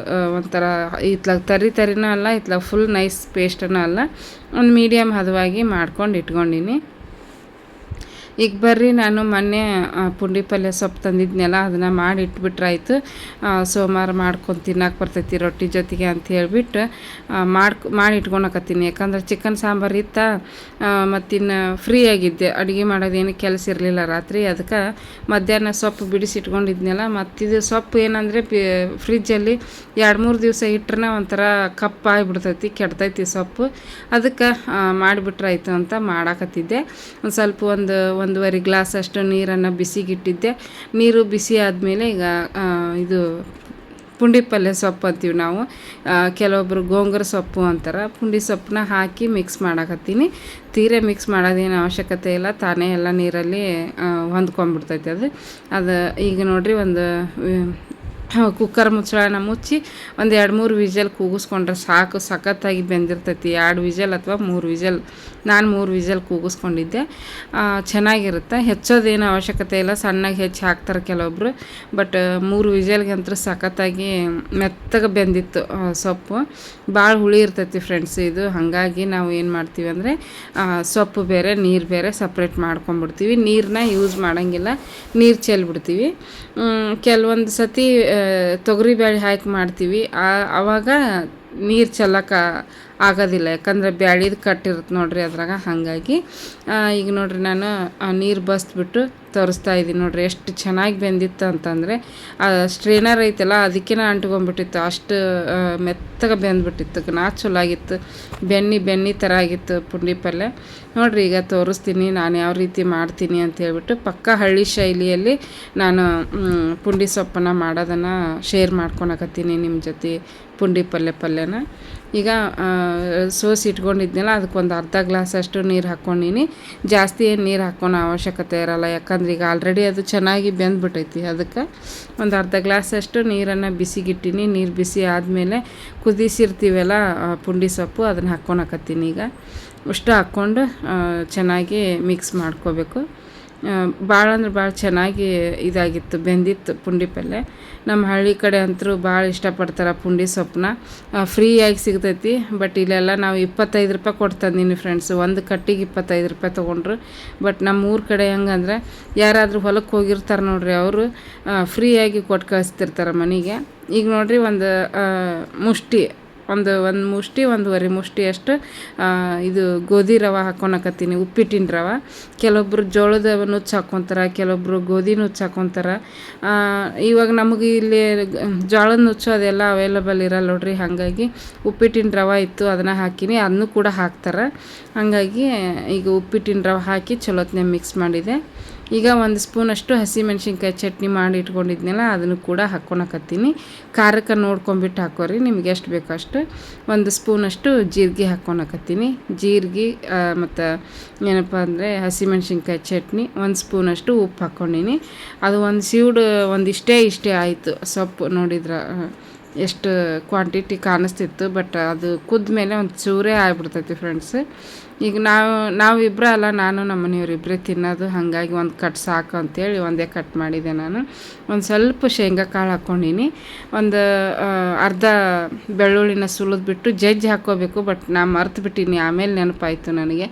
ಒಂಥರ ಇತ್ಲಾಗ ತರಿನೂ ಅಲ್ಲ, ಇತ್ಲಾಗ ಫುಲ್ ನೈಸ್ ಪೇಸ್ಟನ್ನು ಅಲ್ಲ, ಒಂದು ಮೀಡಿಯಮ್ ಹದವಾಗಿ ಮಾಡ್ಕೊಂಡು ಇಟ್ಕೊಂಡಿನಿ. ಈಗ ಬರ್ರಿ, ನಾನು ಮೊನ್ನೆ ಪುಂಡಿ ಪಲ್ಯ ಸೊಪ್ಪು ತಂದಿದ್ನೆಲ್ಲ ಅದನ್ನು ಮಾಡಿ ಇಟ್ಬಿಟ್ರಾಯ್ತು. ಸೋಮವಾರ ಮಾಡ್ಕೊಂಡು ತಿನ್ನಕ್ಕೆ ಬರ್ತೈತಿ ರೊಟ್ಟಿ ಜೊತೆಗೆ ಅಂತ ಹೇಳ್ಬಿಟ್ಟು ಮಾಡಿ ಇಟ್ಕೊಳಕತ್ತೀನಿ. ಯಾಕಂದ್ರೆ ಚಿಕನ್ ಸಾಂಬಾರು ಇತ್ತ, ಮತ್ತಿನ್ನು ಫ್ರೀ ಆಗಿದ್ದೆ, ಅಡುಗೆ ಮಾಡೋದೇನು ಕೆಲಸ ಇರಲಿಲ್ಲ ರಾತ್ರಿ. ಅದಕ್ಕೆ ಮಧ್ಯಾಹ್ನ ಸೊಪ್ಪು ಬಿಡಿಸಿ ಇಟ್ಕೊಂಡಿದ್ನೆಲ್ಲ. ಮತ್ತಿದು ಸೊಪ್ಪು ಏನಂದರೆ ಫ್ರಿಜ್ಜಲ್ಲಿ 2-3 ದಿವಸ ಇಟ್ರೆ ಒಂಥರ ಕಪ್ಪಾಗಿಬಿಡ್ತೈತಿ, ಕೆಡ್ತೈತಿ ಸೊಪ್ಪು. ಅದಕ್ಕೆ ಮಾಡಿಬಿಟ್ರಾಯ್ತು ಅಂತ ಮಾಡಾಕತ್ತಿದ್ದೆ. ಒಂದು ಸ್ವಲ್ಪ 1.5 ಗ್ಲಾಸ್ ಅಷ್ಟು ನೀರನ್ನು ಬಿಸಿಗಿಟ್ಟಿದ್ದೆ. ನೀರು ಬಿಸಿ ಆದಮೇಲೆ ಈಗ ಇದು ಪುಂಡಿ ಪಲ್ಯ ಸೊಪ್ಪು ಅಂತೀವಿ ನಾವು, ಕೆಲವೊಬ್ಬರು ಗೋಂಗೂರ ಸೊಪ್ಪು ಅಂತಾರೆ. ಪುಂಡಿ ಸೊಪ್ಪನ್ನ ಹಾಕಿ ಮಿಕ್ಸ್ ಮಾಡಾಕತ್ತೀನಿ. ತೀರೆ ಮಿಕ್ಸ್ ಮಾಡೋದೇನು ಅವಶ್ಯಕತೆ ಇಲ್ಲ, ತಾನೇ ಎಲ್ಲ ನೀರಲ್ಲಿ ಹೊಂದ್ಕೊಂಡ್ಬಿಡ್ತೈತೆ ಅದು. ಈಗ ನೋಡಿರಿ, ಒಂದು ಕುಕ್ಕರ್ ಮುಚ್ಚಳನ ಮುಚ್ಚಿ 1-2-3 ವಿಜಲ್ ಕೂಗಿಸ್ಕೊಂಡ್ರೆ ಸಾಕು. ಸಖತ್ತಾಗಿ ಬೆಂದಿರ್ತೈತಿ. 2 ವಿಜಲ್ ಅಥವಾ 3 ವಿಜಲ್, ನಾನು 3 ವಿಜಲ್ ಕೂಗಿಸ್ಕೊಂಡಿದ್ದೆ. ಚೆನ್ನಾಗಿರುತ್ತೆ. ಹೆಚ್ಚೋದೇನು ಅವಶ್ಯಕತೆ ಇಲ್ಲ, ಸಣ್ಣಗೆ ಹೆಚ್ಚಿ ಹಾಕ್ತಾರೆ ಕೆಲವೊಬ್ರು. ಬಟ್ 3 ವಿಜಲ್ಗಂತೂ ಸಖತ್ತಾಗಿ ಮೆತ್ತಗೆ ಬೆಂದಿತ್ತು ಸೊಪ್ಪು. ಭಾಳ ಹುಳಿ ಇರ್ತೈತಿ ಫ್ರೆಂಡ್ಸ್ ಇದು. ಹಾಗಾಗಿ ನಾವು ಏನು ಮಾಡ್ತೀವಿ ಅಂದರೆ ಸೊಪ್ಪು ಬೇರೆ ನೀರು ಬೇರೆ ಸಪ್ರೇಟ್ ಮಾಡ್ಕೊಂಬಿಡ್ತೀವಿ. ನೀರನ್ನ ಯೂಸ್ ಮಾಡೋಂಗಿಲ್ಲ, ನೀರು ಚೆಲ್ಬಿಡ್ತೀವಿ. ಕೆಲವೊಂದು ಸತಿ ತೊಗರಿಬೇಳೆ ಹಾಕಿ ಮಾಡ್ತೀವಿ, ಆವಾಗ ನೀರು ಚೆಲ್ಲಕ್ಕೆ ಆಗೋದಿಲ್ಲ. ಯಾಕಂದರೆ ಬ್ಯಾಳಿದು ಕಟ್ಟಿರುತ್ತೆ ನೋಡ್ರಿ ಅದ್ರಾಗ. ಹಾಗಾಗಿ ಈಗ ನೋಡ್ರಿ, ನಾನು ನೀರು ಬಸ್ಬಿಟ್ಟು ತೋರಿಸ್ತಾ ಇದ್ದೀನಿ. ನೋಡ್ರಿ ಎಷ್ಟು ಚೆನ್ನಾಗಿ ಬೆಂದಿತ್ತು ಅಂತಂದರೆ, ಸ್ಟ್ರೇನರ್ ಐತಲ್ಲ ಅದಕ್ಕೇ ಅಂಟ್ಕೊಂಡ್ಬಿಟ್ಟಿತ್ತು. ಅಷ್ಟು ಮೆತ್ತಗೆ ಬೆಂದ್ಬಿಟ್ಟಿತ್ತು. ಚಲೋ ಆಗಿತ್ತು. ಬೆಣ್ಣೆ ಥರ ಆಗಿತ್ತು ಪುಂಡಿ ಪಲ್ಯ. ನೋಡ್ರಿ, ಈಗ ತೋರಿಸ್ತೀನಿ ನಾನು ಯಾವ ರೀತಿ ಮಾಡ್ತೀನಿ ಅಂತ ಹೇಳ್ಬಿಟ್ಟು. ಪಕ್ಕ ಹಳ್ಳಿ ಶೈಲಿಯಲ್ಲಿ ನಾನು ಪುಂಡಿ ಸೊಪ್ಪನ್ನು ಮಾಡೋದನ್ನು ಶೇರ್ ಮಾಡ್ಕೊಳಕತ್ತೀನಿ ನಿಮ್ಮ ಜೊತೆ. ಪುಂಡಿ ಪಲ್ಯನ ಈಗ ಸೋಸಿ ಇಟ್ಕೊಂಡಿದ್ನಲ್ಲ, ಅದಕ್ಕೊಂದು ಅರ್ಧ ಗ್ಲಾಸ್ ಅಷ್ಟು ನೀರು ಹಾಕ್ಕೊಂಡಿನಿ. ಜಾಸ್ತಿ ಏನು ನೀರು ಹಾಕ್ಕೊಳೋ ಅವಶ್ಯಕತೆ ಇರೋಲ್ಲ, ಯಾಕಂದ್ರೆ ಈಗ ಆಲ್ರೆಡಿ ಅದು ಚೆನ್ನಾಗಿ ಬೆಂದ್ಬಿಟ್ಟೈತಿ. ಅದಕ್ಕೆ ಒಂದು ಅರ್ಧ ಗ್ಲಾಸ್ ಅಷ್ಟು ನೀರನ್ನು ಬಿಸಿಗಿಟ್ಟಿನಿ. ನೀರು ಬಿಸಿ ಆದಮೇಲೆ ಕುದಿಸಿರ್ತೀವಲ್ಲ ಪುಂಡಿ ಸೊಪ್ಪು, ಅದನ್ನು ಹಾಕ್ಕೊಳಕತ್ತೀನಿ. ಈಗ ಅಷ್ಟು ಹಾಕ್ಕೊಂಡು ಚೆನ್ನಾಗಿ ಮಿಕ್ಸ್ ಮಾಡ್ಕೋಬೇಕು. ಭಾಳ ಅಂದ್ರೆ ಭಾಳ ಚೆನ್ನಾಗಿ ಇದಾಗಿತ್ತು, ಬೆಂದಿತ್ತು ಪುಂಡಿ ಪಲ್ಯ. ನಮ್ಮ ಹಳ್ಳಿ ಕಡೆ ಅಂತೂ ಭಾಳ ಇಷ್ಟಪಡ್ತಾರೆ ಪುಂಡಿ ಸೊಪ್ಪನ್ನ. ಫ್ರೀಯಾಗಿ ಸಿಗ್ತೈತಿ. ಬಟ್ ಇಲ್ಲೆಲ್ಲ ನಾವು 25 ರೂಪಾಯಿ ಕೊಟ್ಟು ತಂದೀನಿ ಫ್ರೆಂಡ್ಸ್. ಒಂದು ಕಟ್ಟಿಗೆ 25 ರೂಪಾಯಿ ತೊಗೊಂಡ್ರು. ಬಟ್ ನಮ್ಮ ಊರ ಕಡೆ ಹೆಂಗಂದ್ರೆ, ಯಾರಾದರೂ ಹೊಲಕ್ಕೆ ಹೋಗಿರ್ತಾರೆ ನೋಡ್ರಿ, ಅವರು ಫ್ರೀಯಾಗಿ ಕೊಟ್ಟು ಕಳಿಸ್ತಿರ್ತಾರೆ ಮನೆಗೆ. ಈಗ ನೋಡ್ರಿ, ಒಂದು ಮುಷ್ಟಿ, ಒಂದು ಮುಷ್ಟಿ 1.5 ಮುಷ್ಟಿ ಅಷ್ಟು ಇದು ಗೋಧಿ ರವೆ ಹಾಕ್ಕೊಳಕತ್ತೀನಿ, ಉಪ್ಪಿಟ್ಟಿನ ರವೆ. ಕೆಲವೊಬ್ಬರು ಜೋಳದ ನುಚ್ಚು ಹಾಕ್ಕೊತಾರೆ, ಕೆಲವೊಬ್ಬರು ಗೋಧಿ ನುಚ್ಚು ಹಾಕ್ಕೊತಾರೆ. ಇವಾಗ ನಮಗೆ ಇಲ್ಲಿ ಜೋಳದ ನುಚ್ಚು ಅದೆಲ್ಲ ಅವೈಲೇಬಲ್ ಇರಲ್ಲ ನೋಡ್ರಿ. ಹಾಗಾಗಿ ಉಪ್ಪಿಟ್ಟಿನ ರವೆ ಇತ್ತು, ಅದನ್ನು ಹಾಕಿನಿ. ಅದನ್ನು ಕೂಡ ಹಾಕ್ತಾರೆ. ಹಾಗಾಗಿ ಈಗ ಉಪ್ಪಿಟ್ಟಿನ ರವೆ ಹಾಕಿ ಚಲೋತ್ನೇ ಮಿಕ್ಸ್ ಮಾಡಿದೆ. ಈಗ 1 ಸ್ಪೂನಷ್ಟು ಹಸಿಮೆಣ್ಸಿನ್ಕಾಯಿ ಚಟ್ನಿ ಮಾಡಿ ಇಟ್ಕೊಂಡಿದ್ನಲ್ಲ, ಅದನ್ನು ಕೂಡ ಹಾಕ್ಕೊಳಕತ್ತೀನಿ. ಖಾರಕ್ಕೆ ನೋಡ್ಕೊಂಬಿಟ್ಟು ಹಾಕೋರಿ, ನಿಮ್ಗೆ ಎಷ್ಟು ಬೇಕೋ ಅಷ್ಟು. 1 ಸ್ಪೂನಷ್ಟು ಜೀರಿಗೆ ಹಾಕ್ಕೊಳಕತ್ತೀನಿ. ಜೀರಿಗೆ ಮತ್ತು ಏನಪ್ಪ ಅಂದರೆ ಹಸಿಮೆಣ್ಸಿನ್ಕಾಯಿ ಚಟ್ನಿ, 1 ಸ್ಪೂನಷ್ಟು ಉಪ್ಪು ಹಾಕ್ಕೊಂಡಿನಿ. ಅದು ಇಷ್ಟೇ ಆಯಿತು. ಸೊಪ್ಪು ನೋಡಿದ್ರೆ ಎಷ್ಟು ಕ್ವಾಂಟಿಟಿ ಕಾಣಿಸ್ತಿತ್ತು. ಬಟ್ ಅದು ಕುದ್ದ ಮೇಲೆ ಒಂದು ಚೂರೇ ಆಗಿಬಿಡ್ತೈತಿ ಫ್ರೆಂಡ್ಸ್. ಈಗ ನಾವಿಬ್ಬರೇ ಅಲ್ಲ, ನಾನು ನಮ್ಮ ಮನೆಯವ್ರಿಬ್ಬರೇ ತಿನ್ನೋದು. ಹಾಗಾಗಿ ಒಂದು ಕಟ್ ಸಾಕು ಅಂತೇಳಿ ಒಂದೇ ಕಟ್ ಮಾಡಿದೆ ನಾನು. ಒಂದು ಸ್ವಲ್ಪ ಶೇಂಗಾ ಕಾಳು ಹಾಕ್ಕೊಂಡಿನಿ. ಒಂದು ಅರ್ಧ ಬೆಳ್ಳುಳ್ಳಿನ ಸುಲಿದ್ಬಿಟ್ಟು ಜಜ್ಜಿ ಹಾಕ್ಕೋಬೇಕು. ಬಟ್ ನಾನು ಮರ್ತುಬಿಟ್ಟಿನಿ, ಆಮೇಲೆ ನೆನಪಾಯಿತು ನನಗೆ.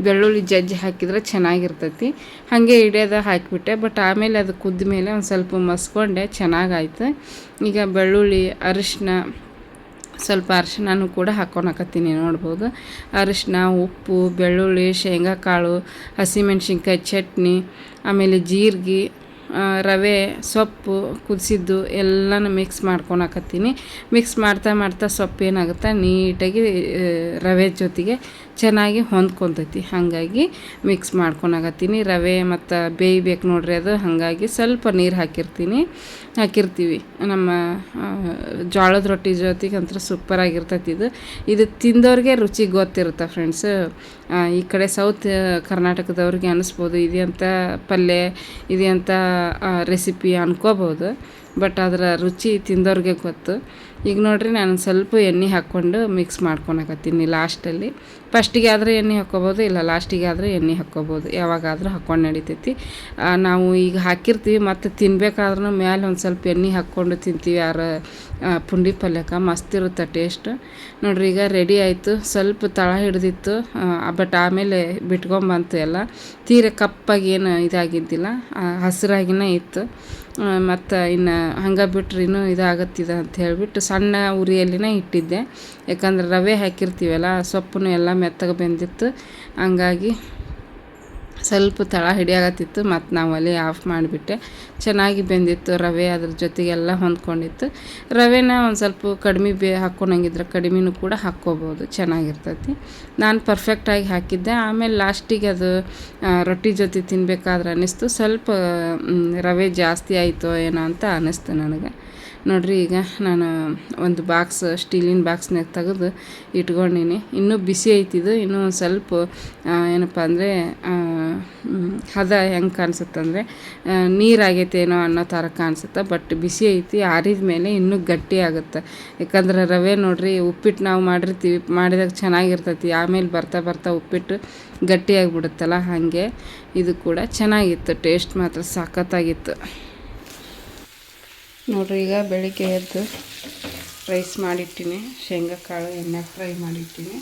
ಬೆಳ್ಳುಳ್ಳಿ ಜಜ್ಜಿ ಹಾಕಿದ್ರೆ ಚೆನ್ನಾಗಿರ್ತೈತಿ. ಹಾಗೆ ಹಿಡಿಯೋದ ಹಾಕಿಬಿಟ್ಟೆ. ಬಟ್ ಆಮೇಲೆ ಅದು ಕುದ್ದ ಮೇಲೆ ಒಂದು ಸ್ವಲ್ಪ ಮಸ್ಕೊಂಡೆ, ಚೆನ್ನಾಗಾಯ್ತು. ಈಗ ಬೆಳ್ಳುಳ್ಳಿ, ಅರಿಶಿನ, ಸ್ವಲ್ಪ ಅರಿಶಿನೂ ಕೂಡ ಹಾಕ್ಕೊಳಕತ್ತೀನಿ. ನೋಡ್ಬೋದು, ಅರಿಶಿನ, ಉಪ್ಪು, ಬೆಳ್ಳುಳ್ಳಿ, ಶೇಂಗಾ ಕಾಳು, ಹಸಿಮೆಣ್ಸಿನ್ಕಾಯಿ ಚಟ್ನಿ, ಆಮೇಲೆ ಜೀರಿಗೆ, ರವೆ, ಸೊಪ್ಪು ಕುದಿಸಿದ್ದು ಎಲ್ಲನೂ ಮಿಕ್ಸ್ ಮಾಡ್ಕೊಳಕತ್ತೀನಿ. ಮಿಕ್ಸ್ ಮಾಡ್ತಾ ಸೊಪ್ಪು ಏನಾಗುತ್ತೆ ನೀಟಾಗಿ ರವೆ ಜೊತೆಗೆ ಚೆನ್ನಾಗಿ ಹೊಂದ್ಕೊತೈತಿ. ಹಾಗಾಗಿ ಮಿಕ್ಸ್ ಮಾಡ್ಕೊಳಕತ್ತೀನಿ. ರವೆ ಮತ್ತು ಬೇಯಬೇಕು ನೋಡ್ರಿ ಅದು, ಹಾಗಾಗಿ ಸ್ವಲ್ಪ ನೀರು ಹಾಕಿರ್ತೀವಿ. ನಮ್ಮ ಜೋಳದ ರೊಟ್ಟಿ ಜೊತೆಗೆ ಅಂತೂ ಸೂಪರಾಗಿರ್ತೈತಿ ಇದು ತಿಂದವ್ರಿಗೆ ರುಚಿ ಗೊತ್ತಿರುತ್ತೆ ಫ್ರೆಂಡ್ಸ್. ಈ ಕಡೆ ಸೌತ್ ಕರ್ನಾಟಕದವ್ರಿಗೆ ಅನ್ನಿಸ್ಬೋದು ಇದೆಂಥ ಪಲ್ಯ, ಇದೆಂಥ ರೆಸಿಪಿ ಅನ್ಕೋಬೋದು, ಬಟ್ ಅದರ ರುಚಿ ತಿಂದವ್ರಿಗೆ ಗೊತ್ತು. ಈಗ ನೋಡಿರಿ ನಾನು ಸ್ವಲ್ಪ ಎಣ್ಣೆ ಹಾಕ್ಕೊಂಡು ಮಿಕ್ಸ್ ಮಾಡ್ಕೊಳಕತ್ತೀನಿ ಲಾಸ್ಟಲ್ಲಿ. ಫಸ್ಟಿಗೆ ಆದರೆ ಎಣ್ಣೆ ಹಾಕ್ಕೋಬೋದು, ಇಲ್ಲ ಲಾಸ್ಟಿಗೆ ಆದರೆ ಎಣ್ಣೆ ಹಾಕ್ಕೋಬೋದು, ಯಾವಾಗಾದರೂ ಹಾಕ್ಕೊಂಡು ನಡಿತೈತಿ. ನಾವು ಈಗ ಹಾಕಿರ್ತೀವಿ ಮತ್ತು ತಿನ್ಬೇಕಾದ್ರೂ ಮೇಲೆ ಒಂದು ಸ್ವಲ್ಪ ಎಣ್ಣೆ ಹಾಕ್ಕೊಂಡು ತಿಂತೀವಿ. ಪುಂಡಿ ಪಲ್ಯಕ್ಕೆ ಮಸ್ತ್ ಇರುತ್ತೆ ಟೇಸ್ಟ್. ನೋಡ್ರಿ ಈಗ ರೆಡಿ ಆಯಿತು. ಸ್ವಲ್ಪ ತಳ ಹಿಡ್ದಿತ್ತು, ಬಟ್ ಆಮೇಲೆ ಬಿಟ್ಕೊಂಬಂತು ಎಲ್ಲ. ತೀರ ಕಪ್ಪಾಗಿ ಏನು ಇದಾಗಿದ್ದಿಲ್ಲ, ಹಸಿರಾಗಿನೇ ಇತ್ತು. ಮತ್ತು ಇನ್ನು ಹಂಗೆ ಬಿಟ್ರೆ ಇನ್ನೂ ಇದಾಗತ್ತಿದೆ ಅಂತ ಹೇಳಿಬಿಟ್ಟು ಸಣ್ಣ ಉರಿಯಲ್ಲಿನೇ ಇಟ್ಟಿದ್ದೆ. ಯಾಕಂದ್ರೆ ರವೆ ಹಾಕಿರ್ತೀವಲ್ಲ, ಸೊಪ್ಪು ಎಲ್ಲ ಮೆತ್ತಗೆ ಬೆಂದಿತ್ತು. ಹಂಗಾಗಿ ಸ್ವಲ್ಪ ತಳ ಹಿಡಿಯಾಗತ್ತಿತ್ತು. ಮತ್ತು ನಾವು ಒಲೆ ಆಫ್ ಮಾಡಿಬಿಟ್ಟೆ. ಚೆನ್ನಾಗಿ ಬೆಂದಿತ್ತು ರವೆ, ಅದ್ರ ಜೊತೆಗೆಲ್ಲ ಹೊಂದ್ಕೊಂಡಿತ್ತು. ರವೆನ ಒಂದು ಸ್ವಲ್ಪ ಕಡಿಮೆ ಹಾಕ್ಕೊಂಡಂಗಿದ್ರೆ ಕಡಿಮೆನೂ ಕೂಡ ಹಾಕ್ಕೋಬೋದು, ಚೆನ್ನಾಗಿರ್ತೈತಿ. ನಾನು ಪರ್ಫೆಕ್ಟಾಗಿ ಹಾಕಿದ್ದೆ. ಆಮೇಲೆ ಲಾಸ್ಟಿಗೆ ಅದು ರೊಟ್ಟಿ ಜೊತೆ ತಿನ್ನಬೇಕಾದ್ರೆ ಅನ್ನಿಸ್ತು ಸ್ವಲ್ಪ ರವೆ ಜಾಸ್ತಿ ಆಯಿತು ಏನೋ ಅಂತ ಅನ್ನಿಸ್ತು ನನಗೆ. ನೋಡಿರಿ ಈಗ ನಾನು ಒಂದು ಸ್ಟೀಲಿನ ಬಾಕ್ಸ್ನಾಗ ತೆಗೆದು ಇಟ್ಕೊಂಡೀನಿ. ಇನ್ನೂ ಬಿಸಿ ಐತಿದು. ಇನ್ನೂ ಒಂದು ಸ್ವಲ್ಪ ಏನಪ್ಪ ಅಂದರೆ ಹದ ಹೆಂಗೆ ಕಾಣಿಸುತ್ತಂದರೆ ನೀರಾಗೈತೇನೋ ಅನ್ನೋ ಥರ ಕಾಣಿಸುತ್ತೆ. ಬಟ್ ಬಿಸಿ ಐತಿ, ಆರಿದ ಮೇಲೆ ಇನ್ನೂ ಗಟ್ಟಿ ಆಗುತ್ತೆ. ಯಾಕಂದ್ರೆ ರವೆ ನೋಡಿರಿ, ಉಪ್ಪಿಟ್ಟು ನಾವು ಮಾಡಿದಾಗ ಚೆನ್ನಾಗಿರ್ತೈತಿ. ಆಮೇಲೆ ಬರ್ತಾ ಉಪ್ಪಿಟ್ಟು ಗಟ್ಟಿಯಾಗಿಬಿಡುತ್ತಲ್ಲ, ಹಾಗೆ ಇದು ಕೂಡ ಚೆನ್ನಾಗಿತ್ತು. ಟೇಸ್ಟ್ ಮಾತ್ರ ಸಖತ್ತಾಗಿತ್ತು. ನೋಡಿರಿ ಈಗ ಬೆಳಿಗ್ಗೆ ಎದ್ದು ರೈಸ್ ಮಾಡಿಟ್ಟಿನಿ, ಶೇಂಗಾ ಕಾಳು ಎಣ್ಣೆ ಫ್ರೈ ಮಾಡಿಟ್ಟಿನಿ.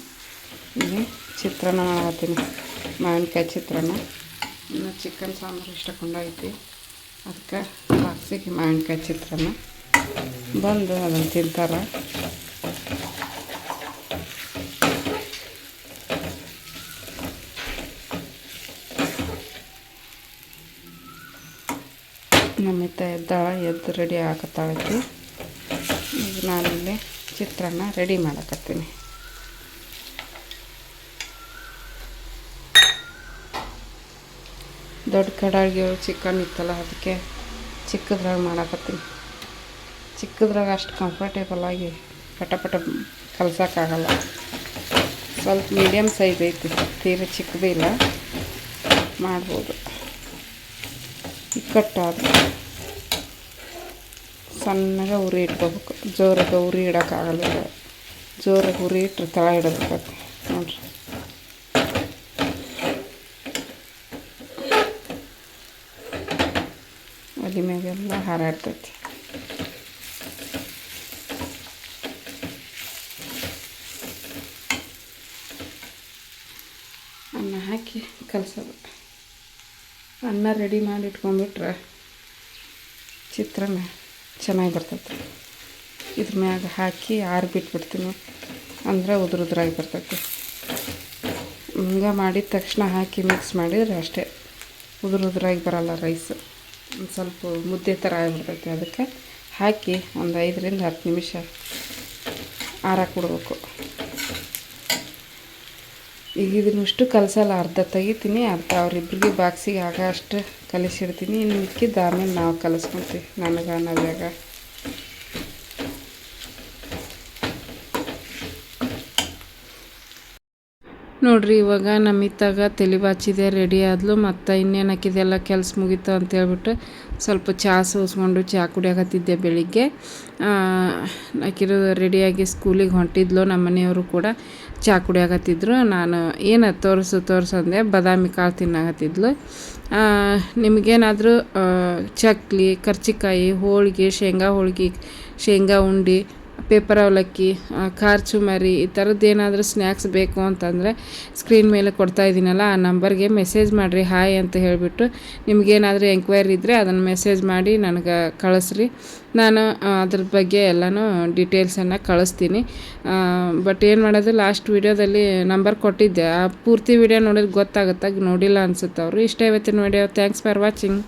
ಈಗ ಚಿತ್ರಾನ್ನ ಮಾಡತ್ತೀನಿ, ಮಾವಿನಕಾಯಿ ಚಿತ್ರಾನ್ನ. ಇನ್ನು ಚಿಕನ್ ಸಾಂಬಾರು ಇಷ್ಟಕೊಂಡೈತಿ, ಅದಕ್ಕೆ ಬಾಕ್ಸಿಗೆ ಮಾವಿನಕಾಯಿ ಚಿತ್ರಾನ್ನ ಬಂದು ಅದನ್ನು ತಿಂತಾರೆ. ನಮ್ಮಿತ್ತ ಎದ್ದು ರೆಡಿ ಆಗತ್ತಾಳೈತಿ. ಈಗ ನಾನಿಲ್ಲಿ ಚಿತ್ರಾನ್ನ ರೆಡಿ ಮಾಡಕತ್ತೀನಿ. ದೊಡ್ಡ ಕಡಾಯಿಗೆ ಚಿಕನ್ ಇತ್ತಲ್ಲ, ಅದಕ್ಕೆ ಚಿಕ್ಕದ್ರಾಗ ಮಾಡಕತ್ತೀನಿ. ಚಿಕ್ಕದ್ರಾಗ ಅಷ್ಟು ಕಂಫರ್ಟೇಬಲ್ ಆಗಿ ಪಟ ಕಲ್ಸೋಕ್ಕಾಗಲ್ಲ. ಸ್ವಲ್ಪ ಮೀಡಿಯಮ್ ಸೈಜ್ ಐತಿ, ತೀರ ಚಿಕ್ಕದೇ ಇಲ್ಲ, ಮಾಡ್ಬೋದು. ಇಕ್ಕಟ್ಟಾದ ಸಣ್ಣಗೆ ಉರಿ ಇಟ್ಕೋಬೇಕು. ಜೋರಾಗಿ ಉರಿ ಇಡೋಕ್ಕಾಗಲ್ಲ. ಜೋರಾಗಿ ಉರಿ ಇಟ್ಟರೆ ತಳ ಹಿಡೋದಕ್ಕೆ ನೋಡಿರಿ. ಒಲೆ ಮ್ಯಾಗೆಲ್ಲ ಹಾರಾಡ್ತೈತಿ. ಅನ್ನ ಹಾಕಿ ಕಲಸೋದು. ಅನ್ನ ರೆಡಿ ಮಾಡಿ ಇಟ್ಕೊಂಡ್ಬಿಟ್ರೆ ಚಿತ್ರಾನ್ನ ಚೆನ್ನಾಗಿ ಬರ್ತೈತಿ. ಇದ್ರ ಮ್ಯಾಗ ಹಾಕಿ ಬಿಟ್ಬಿಡ್ತೀನಿ, ಅಂದ್ರೆ ಉದುರಾಗಿ ಬರ್ತೈತಿ. ಹಿಂಗೆ ಮಾಡಿದ ತಕ್ಷಣ ಹಾಕಿ ಮಿಕ್ಸ್ ಮಾಡಿದರೆ ಅಷ್ಟೇ, ಉದುರಾಗಿ ಬರಲ್ಲ ರೈಸ್. ಒಂದು ಸ್ವಲ್ಪ ಮುದ್ದೆ ಥರ ಆಗಿಬಿಡ್ತೈತಿ. ಅದಕ್ಕೆ ಹಾಕಿ ಒಂದು 5 ರಿಂದ 10 ನಿಮಿಷ ಆರಾಕ್ಬಿಡ್ಬೇಕು. ಈಗ ಇದನ್ನಷ್ಟು ಕಲಸಲ್ಲ, ಅರ್ಧ ತೆಗಿತೀನಿ, ಅರ್ಧ ಅವರಿಬ್ಬರಿಗೆ ಬಾಕ್ಸಿಗೆ ಆಗ ಅಷ್ಟು ಕಲಿಸಿಡ್ತೀನಿ. ಇನ್ನು ಮಿಕ್ಕಿದ್ದು ಆಮೇಲೆ ನಾವು ಕಲಿಸ್ಕೊತೀವಿ, ನನಗೆ ನವ್ಯಾಗ. ನೋಡಿರಿ ಇವಾಗ ನಮ್ಮಿತ್ತಾಗ ತಲೆ ಬಾಚಿದೆ, ರೆಡಿ ಆದ್ಲು. ಮತ್ತು ಇನ್ನೇನು ಹಾಕಿದೆಲ್ಲ ಕೆಲಸ ಮುಗೀತು ಅಂತೇಳ್ಬಿಟ್ಟು ಸ್ವಲ್ಪ ಚಹಾ ಸೋಸ್ಕೊಂಡು ಚಹಾ ಕುಡಿಯಾಕತ್ತಿದ್ದೆ ಬೆಳಿಗ್ಗೆ. ಆಕಿರು ರೆಡಿಯಾಗಿ ಸ್ಕೂಲಿಗೆ ಹೊಂಟಿದ್ಲು. ನಮ್ಮ ಮನೆಯವರು ಕೂಡ ಚಹಾ ಕುಡಿಯಾಕತ್ತಿದ್ರು. ನಾನು ಏನು ತೋರಿಸು ಅಂದೆ, ಬಾದಾಮಿ ಕಾಳು ತಿನ್ನಾಕತ್ತಿದ್ಲು. ನಿಮಗೇನಾದರೂ ಚಕ್ಲಿ, ಕರ್ಚಿಕಾಯಿ, ಹೋಳಿಗೆ, ಶೇಂಗಾ ಹೋಳಿಗೆ, ಶೇಂಗಾ ಉಂಡೆ, ಪೇಪರ್ ಅವಲಕ್ಕಿ, ಖಾರ ಚುಮರಿ ಈ ಥರದ್ದು ಏನಾದರೂ ಸ್ನ್ಯಾಕ್ಸ್ ಬೇಕು ಅಂತಂದರೆ ಸ್ಕ್ರೀನ್ ಮೇಲೆ ಕೊಡ್ತಾ ಇದ್ದೀನಲ್ಲ, ಆ ನಂಬರ್ಗೆ ಮೆಸೇಜ್ ಮಾಡಿರಿ, ಹಾಯ್ ಅಂತ ಹೇಳಿಬಿಟ್ಟು. ನಿಮಗೇನಾದರೂ ಎಂಕ್ವೈರಿ ಇದ್ದರೆ ಅದನ್ನು ಮೆಸೇಜ್ ಮಾಡಿ ನನಗೆ ಕಳಿಸ್ರಿ. ನಾನು ಅದ್ರ ಬಗ್ಗೆ ಎಲ್ಲನೂ ಡೀಟೇಲ್ಸನ್ನು ಕಳಿಸ್ತೀನಿ. ಬಟ್ ಏನು ಮಾಡೋದು, ಲಾಸ್ಟ್ ವೀಡಿಯೋದಲ್ಲಿ ನಂಬರ್ ಕೊಟ್ಟಿದ್ದೆ, ಆ ಪೂರ್ತಿ ವೀಡಿಯೋ ನೋಡಿದ್ರೆ ಗೊತ್ತಾಗುತ್ತೆ. ನೋಡಿಲ್ಲ ಅನ್ಸುತ್ತೆ ಅವರು. ಇಷ್ಟ ಇವತ್ತಿನ ವೀಡಿಯೋ. Thanks for watching.